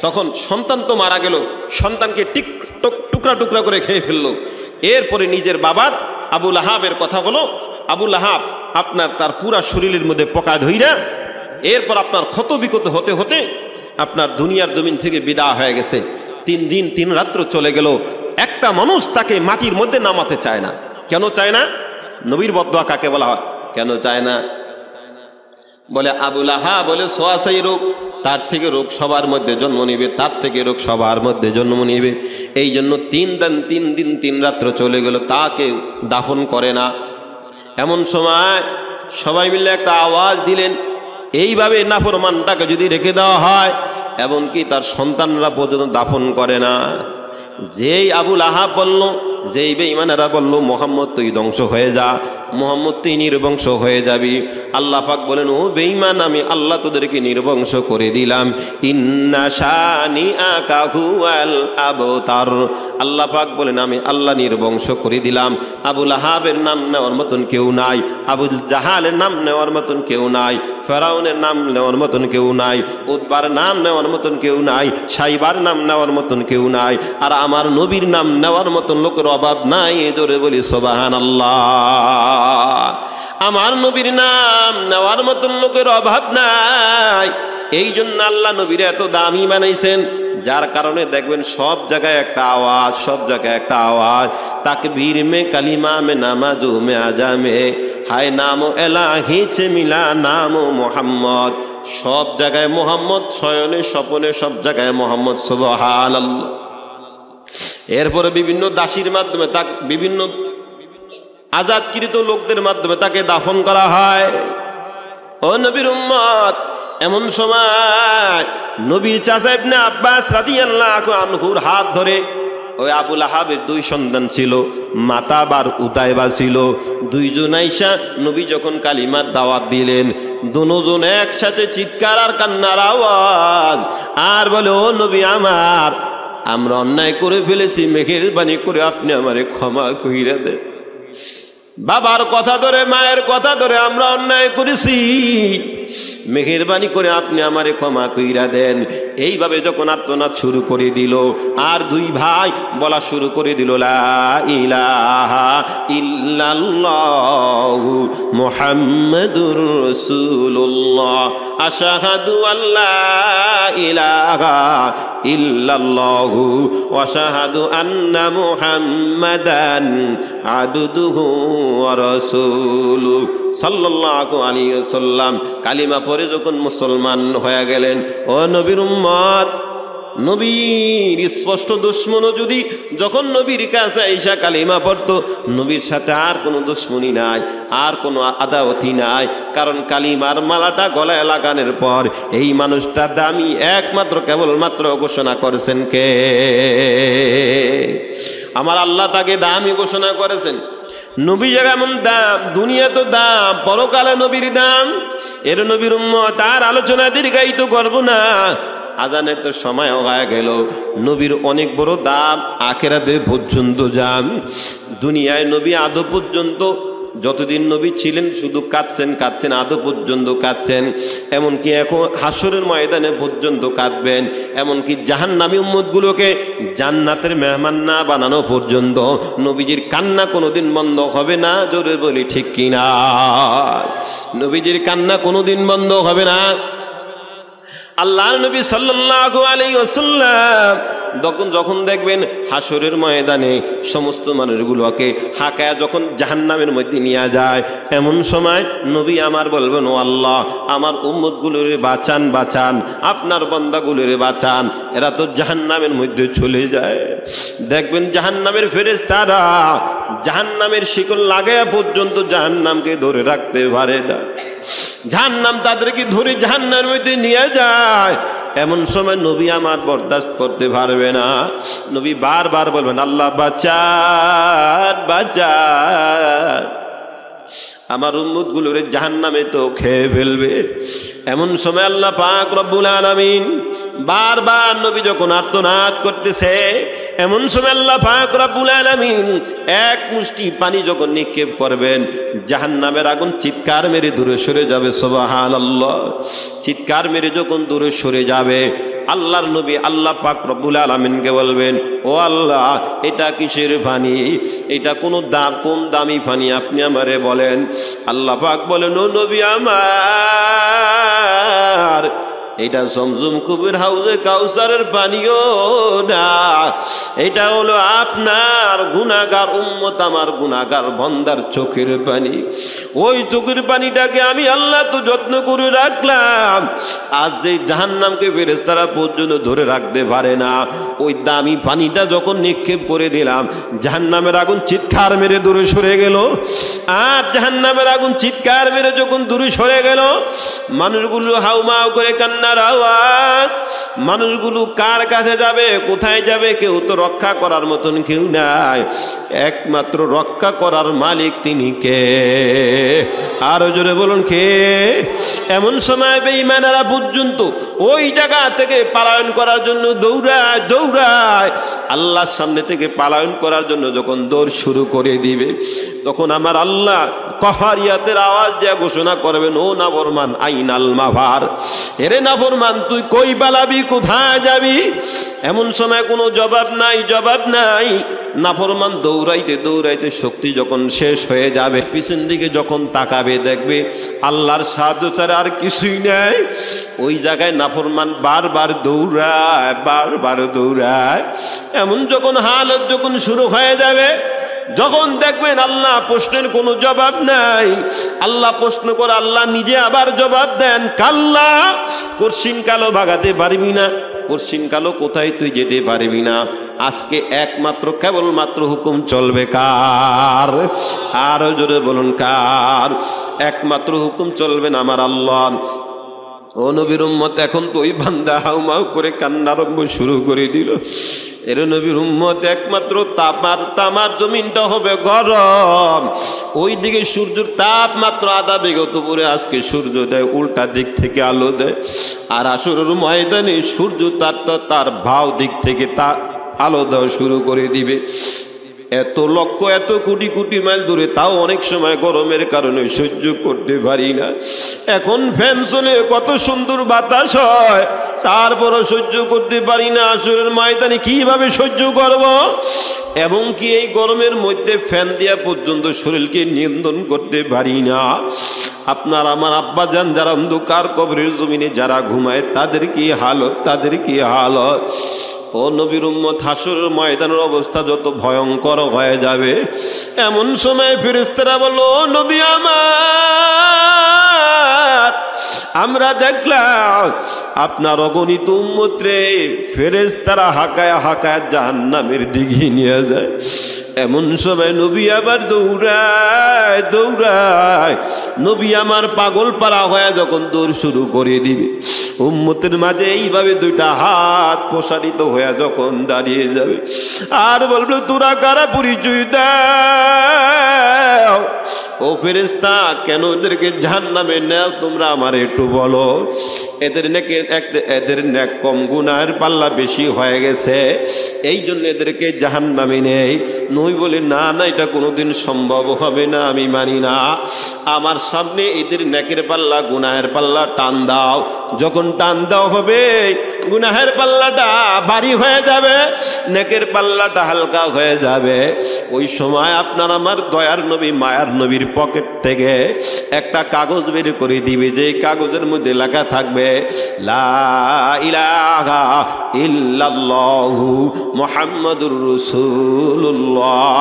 S1: তখন সন্তান তো মারা গেল, সন্তানকে টুকরা টুকরা করে খেয়ে ফেললো। এরপরে নিজের বাবার আবু লাহাবের কথা হলো, আবু লাহাব আপনার তার পুরা শরীরের মধ্যে পোকা ধইরা, এরপর আপনার ক্ষত বিক্ষত হতে হতে আপনার দুনিয়ার জমিন থেকে বিদায় হয়ে গেছে। 3 দিন 3 রাত্র চলে গেল, একটা মানুষ তাকে মাটির মধ্যে নামাতে চায় না। কেন চায় না? নবীর বদদোয়া কাকে বলা হয়? কেন চায় না? বলে আবু লাহাব বলে সোয়াশাই রোগ, তার থেকে রোগ সবার মধ্যে জন্ম নিবে, তার থেকে রোগ সবার মধ্যে জন্ম নিবে। এই জন্য 3 দিন 3 রাত্র চলে গেল, তাকে দাফন করে না। এমন সময় সবাই মিলে একটা আওয়াজ দিলেন, এইভাবে নাফরমানটাকে যদি রেখে দেওয়া হয়, এমনকি তার সন্তানরা পর্যন্ত দাফন করে না। যেই আবু লাহাব বলল, যেই বেঈমানেরা বলল মুহাম্মদ তুই ধ্বংস হয়ে যা, মুহাম্মদ তুই নির্বংশ হয়ে যাবি, আল্লাহ পাক বলেন ও বেঈমান, আমি আল্লাহ তোদেরকে নির্বংশ করে দিলাম। ইন্না শানিআকা হুয়াল আবতার, আল্লাহ পাক বলেন আমি আল্লাহ নির্বংশ করে দিলাম। আবু লাহাবের নাম নেওয়ার মতন কেউ নাই, আবু জাহালের নাম নেওয়ার মতন কেউ নাই, ফেরাউনের নাম নেওয়ার মতন কেউ নাই, উতবার নাম নেওয়ার মতন কেউ নাই, সাইবার নাম নেওয়ার মতন কেউ নাই। আর আমার নবীর নাম নেওয়ার মতন লোকের অভাব নাই। জোরে বলি সুবহানাল্লাহ। আমার নবীর নাম নেওয়ার মতন লোকের অভাব নাই। এই জন্য আল্লাহ নবীর এত দামি বানাইছেন, যার কারণে দেখবেন সব জায়গায় একটা আওয়াজ, সব জায়গায় একটা আওয়াজ, তাকবীর মে কালিমা মে নামাজু মে আজামে হায় নামো এলাহি চে মিলা নামো মোহাম্মদ। সব জায়গায় মোহাম্মদ, শয়নে স্বপনে সব জায়গায় মোহাম্মদ। সুবহানাল্লাহ। এরপরে বিভিন্ন দাসীর মাধ্যমে, বিভিন্ন আজাদকৃত লোকদের মাধ্যমে তাকে দাফন করা হয়। ও নবীর উম্মত, এমন সময় নবীর চাচা ইবনে আব্বাস রাদিয়াল্লাহু আনহুর হাত ধরে, ওই আবু লাহাবের 2 সন্তান ছিল, মাতাবার উতাইবা ছিল, 2 জন আইসা নবী যখন কালিমার দাওয়াত দিলেন, দুজন একসাথে চিৎকার আর কান্নার আওয়াজ, আর বলে ও নবী আমার, আমরা অন্যায় করে ফেলেছি, মেহেরবানি করে আপনি আমারে ক্ষমা কইরা দেন। বাবার কথা ধরে, মায়ের কথা ধরে আমরা অন্যায় করেছি, মেহেরবানি করে আপনি আমারে ক্ষমা কইরা দেন। এইভাবে যখন আর্তনাদ শুরু করে দিল, আর 2 ভাই বলা শুরু করে দিল লা ইলাহা ইল্লাল্লাহু মুহাম্মাদুর রাসূলুল্লাহ আশহাদু আল্লা ইলাহা ইল্লাল্লাহু ওয়া আশহাদু আন্না মুহাম্মাদান আবদুহু ওয়া রাসূলুহু সাল্লাল্লাহু আলাইহি ওয়াসাল্লাম। কালিমা পরে যখন মুসলমান হয়ে গেলেন, ও নবীর উম্মত, নবীর স্পষ্ট দুশ্মনও যদি যখন নবীর কাছে আইসা কালিমা পড়তো, নবীর সাথে আর কোনো দুশ্মনী নাই, আর কোনো আদাওয়াতি নাই। কারণ কালিমার মালাটা গলায় লাগানোর পর এই মানুষটা দামি একমাত্র কেবলমাত্র ঘোষণা করেছেন কে? আমার আল্লাহ তাকে দামি ঘোষণা করেছেন। নবী যেমন দাম, দুনিয়া তো দাম, পরকালে নবীর দাম। এর নবীর উম্মত তার আলোচনা দীর্ঘায়িত করব না, আজানের তো সময় হয়ে গেল। নবীর অনেক বড় দাম, আখিরাতে পর্যন্ত যান। দুনিয়ায় নবী আদৌ পর্যন্ত যতদিন নবী ছিলেন শুধু কাঁদছেন, আদৌ পর্যন্ত কাঁদছেন। এমনকি এখন হাসরের ময়দানে পর্যন্ত কাঁদবেন। এমনকি জাহান্নামী উম্মতগুলোকে জান্নাতের মেহমান না বানানো পর্যন্ত নবীজির কান্না কোনোদিন বন্ধ হবে না। জোরে বলি ঠিক কিনা? নবীজির কান্না কোনোদিন বন্ধ হবে না। আল্লাহর নবী সাল্লাল্লাহু আলাইহি ওয়াসাল্লাম যখন দেখবেন হাসরের ময়দানে সমস্ত মানুষগুলোকে হাঁকায়া যখন জাহান্নামের মধ্যে নিয়ে যায়, এমন সময় নবী আমার বলবেন, ও আল্লাহ, আমার উম্মতগুলোরে বাঁচান বাঁচান, আপনার বান্দাগুলোরে বাঁচান, এরা তো জাহান্নামের মধ্যে চলে যায়। দেখবেন জাহান্নামের ফেরেশতারা জাহান্নামের শিকল লাগায়া পর্যন্ত জাহান্নামকে ধরে রাখতে পারে না, জাহান্নাম তাদেরকে ধরে জাহান্নামের মধ্যে নিয়ে যায়। এমন সময় নবী আমার বরদাস্ত করতে পারবে না, নবী বারবার বলবেন, আল্লাহ বাঁচান বাঁচান, আমার উম্মতগুলোরে জাহান্নামে তো খেয়ে ফেলবে। এমন সময় আল্লাহ পাক রব্বুল আলামিন বারবার নবী যখন আর্তনাদ করতেছে, এমন সময় আল্লাহ পাক রব্বুল আলামিন এক মুষ্টি পানি যখন নিক্ষেপ করবেন, জাহান্নামের আগুন চিৎকার মেরে দূরে সরে যাবে। সুবহানাল্লাহ। চিৎকার মেরে যখন দূরে সরে যাবে, আল্লাহর নবী আল্লাহ পাক রব্বুল আলামিনকে বলবেন, ও আল্লাহ, এটা কিসের পানি? এটা কোন দামি পানি? আপনি আমারে বলেন। আল্লাহ পাক বলেন, ও নবী আমার, এটা জমজম কুবের হাউজে কাউসারের পানিও না, এটা হলো আপনার গুনাহগার উম্মত, আমার গুনাহগার বান্দার চোখের পানি। ওই চোখের পানিটাকে আমি আল্লাহ তো যত্ন করে রাখলাম, আজ যে জাহান্নামকে ফেরেশতারা পর্যন্ত ধরে রাখতে পারে না, ওই দামি পানিটা যখন নিক্ষেপ করে দিলাম, জাহান্নামের আগুন চিৎকার মেরে দূরে সরে গেল। আর জাহান্নামের আগুন চিৎকার মেরে যখন দূরে সরে গেল, মানুষগুলো হাউমাউ করে কান্নার আওয়াজ। মানুষগুলো কার কাছে যাবে, কোথায় যাবে? কেউ তো রক্ষা করার মতন কেউ নাই, একমাত্র রক্ষা করার মালিক তিনি কে? আরো জোরে বলুন কে? এমন সময় বেঈমানেরা পর্যন্ত ওই জায়গা থেকে পলায়ন করার জন্য দৌড়ায় দৌড়ায়, আল্লাহর সামনে থেকে পলায়ন করার জন্য যখন দৌড় শুরু করে দিবে, তখন আমার আল্লাহ কহারিয়াতের আওয়াজ দিয়ে ঘোষণা করবেন, ও নাফরমান, আইনাল মাফার, এরে নাফরমান, তুই কই পালাবি, কোথায় যাবি? এমন সময় কোনো জবাব নাই, জবাব নাই। নাফরমান দৌড়াইতে দৌড়াইতে শক্তি যখন শেষ হয়ে যাবে, পিছন দিকে যখন তাকাবে, দেখবে আল্লাহর সাহায্য ছাড়া আর কিছুই নেই। ওই জায়গায় নাফরমান বারবার দৌড়ায়, বারবার দৌড়ায়। এমন যখন হালত যখন শুরু হয়ে যাবে, যখন দেখবেন আল্লাহ প্রশ্নের কোনো জবাব নাই, আল্লাহ প্রশ্ন করে আল্লাহ নিজে আবার জবাব দেন, কাল্লা, কঠিন কালো ভাগাতে পারবি না, কঠিন কালো কোথায় তুই যেতে পারবি না। আজকে একমাত্র কেবলমাত্র হুকুম চলবে কার? আরো জোরে বলুন কার? একমাত্র হুকুম চলবেন আমার আল্লাহ। ও নবীর উম্মত, এখন তো ওই বান্দা হাউমাউ করে কান্নারম্ভ শুরু করে দিল। এর নবীর উম্মত, একমাত্র তামার জমিনটা হবে গরম, ওই দিকে সূর্যের তাপ মাত্র আধা বেগত পরে আজকে সূর্য দেয় উল্টা দিক থেকে আলো দেয়, আর আসরের ময়দানে সূর্য তার ভাও দিক থেকে তা আলো দেওয়া শুরু করে দিবে। এত লক্ষ এত কোটি কোটি মাইল দূরে, তাও অনেক সময় গরমের কারণে সহ্য করতে পারি না। এখন ফ্যান চলে, কত সুন্দর বাতাস হয়, তারপরও সহ্য করতে পারি না। আসরের ময়দানে কিভাবে সহ্য করব? এবং কি এই গরমের মধ্যে ফ্যান দেওয়া পর্যন্ত শরীরকে নিয়ন্ত্রণ করতে পারি না। আপনার আমার আব্বা যান যারা অন্ধকার কবরের জমিনে যারা ঘুমায়, তাদের কি হালত, তাদের কি হালত। ও নবীর উম্মত, হাসরের ময়দানের অবস্থা যত ভয়ঙ্কর হয়ে যাবে, এমন সময় ফেরেশতারা বলল, ও নবী আমার, আমরা দেখলাম আপনার অগণিত উম্মত রে ফেরেশতারা হাঁকায় হাঁকায় জাহান্নামের দিকে নিয়ে যায়। এমন সময় নবী আবার দৌড়ায় দৌড়ায়, নবী আমার পাগল পারা হয়ে যখন দৌড় শুরু করে দিবে, উম্মতের মাঝে এইভাবে দুইটা হাত প্রসারিত হয়ে যখন দাঁড়িয়ে যাবে, আর বলবে, তোরা কারা, পরিচয় দাও। ও ফেরেশতা, কেন এদেরকে জাহান্নামে নেও তোমরা আমার একটু বলো। এদের নেক কম, গুনাহের পাল্লা বেশি হয়ে গেছে, এই জন্য এদেরকে জাহান্নামে নেই। নই বলে, না না, এটা কোনোদিন সম্ভব হবে না, আমি মানি না। আমার সামনে এদের নেকের পাল্লা গুনাহের পাল্লা টান দাও। যখন টান দেওয়া হবে, গুনাহের পাল্লাটা ভারী হয়ে যাবে, নেকের পাল্লাটা হালকা হয়ে যাবে। ওই সময় আপনার আমার দয়ার নবী মায়ার নবীর পকেট থেকে একটা কাগজ বের করে দিবে, যে কাগজের মধ্যে লেখা থাকবে লা ইলাহা ইল্লাল্লাহু মুহাম্মাদুর রাসূলুল্লাহ।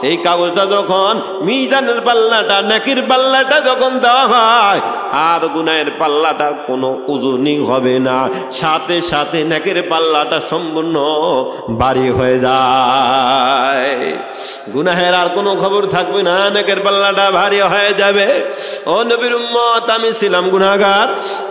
S1: এই কাগজটা যখন মিজানের পাল্লাটা নেকির পাল্লাটা যখন দেওয়া হয়, আর গুনাহের পাল্লাটার কোনো ওজনই হবে না, সাথে সাথে নেকির পাল্লাটা সম্পূর্ণ ভারী হয়ে যায়। গুনাহের আর কোনো খবর থাকবে না, নেকের পাল্লাটা ভারী হয়ে যাবে। ও নবীর উম্মত, আমি ছিলাম গুনাহগার,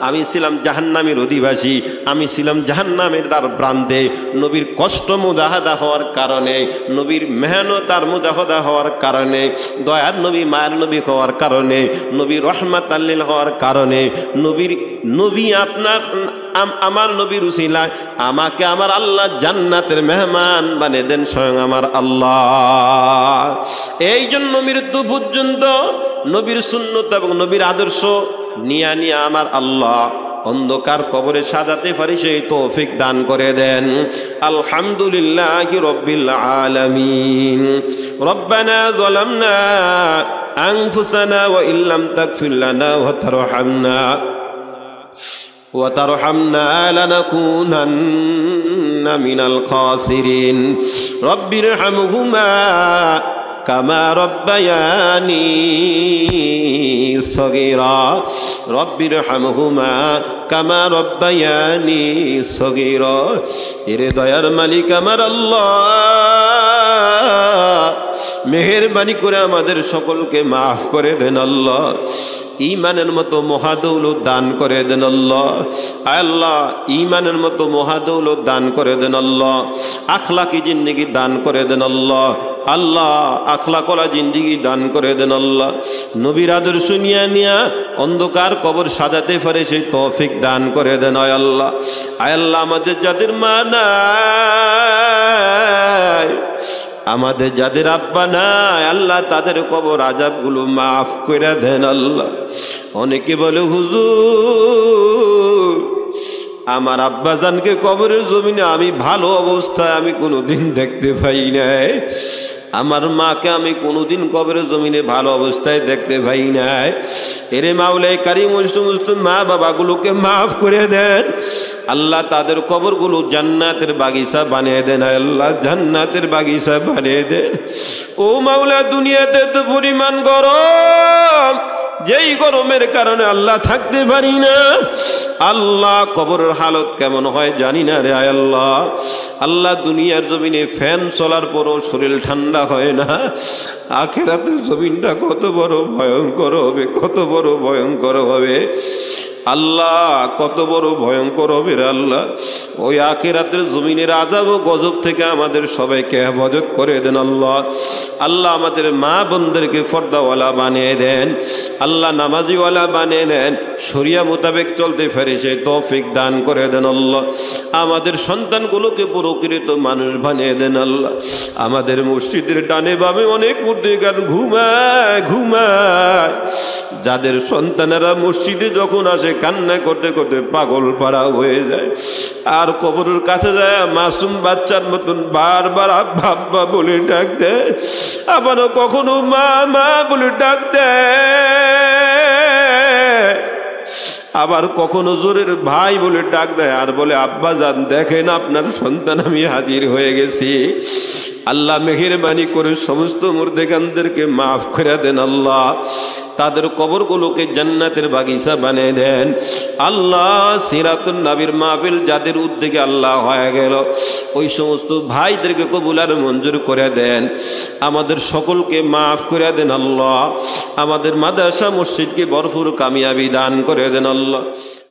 S1: আমি ছিলাম জাহান্নামের অধিবাসী, আমি ছিলাম জাহান্নামের দ্বার প্রান্তে। নবীর কষ্ট মুজাহাদা হওয়ার কারণে, নবীর মেহনত আর মুজাহাদা হওয়ার কারণে, দয়ার নবী মায়ের নবী হওয়ার কারণে, নবীর রহমাতাল লিল হওয়ার কারণে, নবী আপনার আমার নবীর উসিলায় আমাকে আমার আল্লাহ জান্নাতের মেহমান বানিয়ে দেন স্বয়ং আমার আল্লাহ। এই জন্য মৃত্যু পর্যন্ত নবীর সুন্নত এবং নবীর আদর্শ নিয়া নিয়া আমার আল্লাহ অন্ধকার কবরে সাজাতে পারি সেই তৌফিক দান করে দেন। আলহামদুলিল্লাহি রাব্বিল আলামিন। রব্বানা যালামনা আনফুসানা ওয়া ইল্লাম তাগফির লানা ওয়া তারহামনা লানাকুনান্না মিনাল খাসিরিন। রব্বিরহামহুমা কামা রব্বায়ানি সগীরা। রব্বিরহামহুমা কামা রব্বায়ানি সগীরা। এর দয়ার মালিক আমার আল্লাহ, মেহেরবানি করে আমাদের সকলকে মাফ করে দেন আল্লাহ। ঈমানের মতো মহাদৌলত দান করে দেন আল্লাহ। আল্লাহ ঈমানের মতো মহাদৌলত দান করে দেন আল্লাহ। আখলাকি জিন্দেগি দান করে দেন আল্লাহ। আল্লাহ আখলাকওয়ালা জিন্দেগি দান করে দেন আল্লাহ। নবীর আদর্শ নিয়া নিয়া অন্ধকার কবর সাজাতে পারে সেই তৌফিক দান করে দেন আয় আল্লাহ। আয় আল্লাহ, আমাদের যাদের মা নাই, আমাদের যাদের আব্বা নাই, আল্লাহ তাদের কবর আযাবগুলো মাফ করে দেন আল্লাহ। অনেকে বলে হুজুর আমার আব্বাজানকে কবরের জমিনে আমি ভালো অবস্থায় আমি কোনোদিন দেখতে পাই নাই, আমার মাকে আমি কোনোদিন কবরের জমিনে ভালো অবস্থায় দেখতে পাই নাই। এরে মাওলাই কারীম ওই সমস্ত মা বাবাগুলোকে মাফ করে দেন আল্লাহ। তাদের কবরগুলো জান্নাতের বাগিচা বানিয়ে দেন আল্লাহ, জান্নাতের বাগিচা বানিয়ে দেন। ও মাওলা, দুনিয়াতে তো পরিমাণ গরম, যেই গরমের কারণে আল্লাহ থাকতে পারি না। আল্লাহ কবরের হালত কেমন হয় জানি না রে আল্লাহ। আল্লাহ দুনিয়ার জমিনে ফ্যান চলার পরও শরীর ঠান্ডা হয় না, আখিরাতের জমিনটা কত বড় ভয়ঙ্কর হবে, কত বড় ভয়ঙ্কর হবে আল্লাহ, কত বড় ভয়ঙ্কর হবে রে আল্লাহ। ওই আখিরাতের জমিনের আযাব ও গজব থেকে আমাদের সবাইকে হেফাজত করে দেন আল্লাহ। আল্লাহ আমাদের মা বোনদেরকে পর্দাওয়ালা বানিয়ে দেন আল্লাহ, নামাজিওয়ালা বানিয়ে দেন, শরিয়া মোতাবেক চলতে পারে সেই তৌফিক দান করে দেন আল্লাহ। আমাদের সন্তানগুলোকে প্রকৃত মানুষ বানিয়ে দেন আল্লাহ। আমাদের মসজিদের ডানে বামে অনেক মুর্দিগান ঘুমায়, যাদের সন্তানেরা মসজিদে যখন আসে কান্না করতে করতে পাগল পাড়া হয়ে যায়, আর কবরের কাছে যায় মাসুম বাচ্চার মতন বারবার আব্বা আব্বা বলে ডাক দেয়, আবারও কখনো মা মা বলে ডাক দেয়, আবার কখনো জোরের ভাই বলে ডাক দেয়, আর বলে আব্বা জান দেখেন আপনার সন্তান আমি হাজির হয়ে গেছি। আল্লাহ মেহেরবানি করে সমস্ত মুর্দেগানদেরকে মাফ করে দেন আল্লাহ, তাদের কবরগুলোকে জান্নাতের বাগিচা বানিয়ে দেন আল্লাহ। সিরাতুন নবীর মাহফিল যাদের উদ্যোগে আল্লাহ হয়ে গেল, ওই সমস্ত ভাইদেরকে কবুল আর মঞ্জুর করে দেন, আমাদের সকলকে মাফ করে দেন আল্লাহ। আমাদের মাদ্রাসা মসজিদকে ভরপুর কামিয়াবি দান করে দেন আল্লাহ।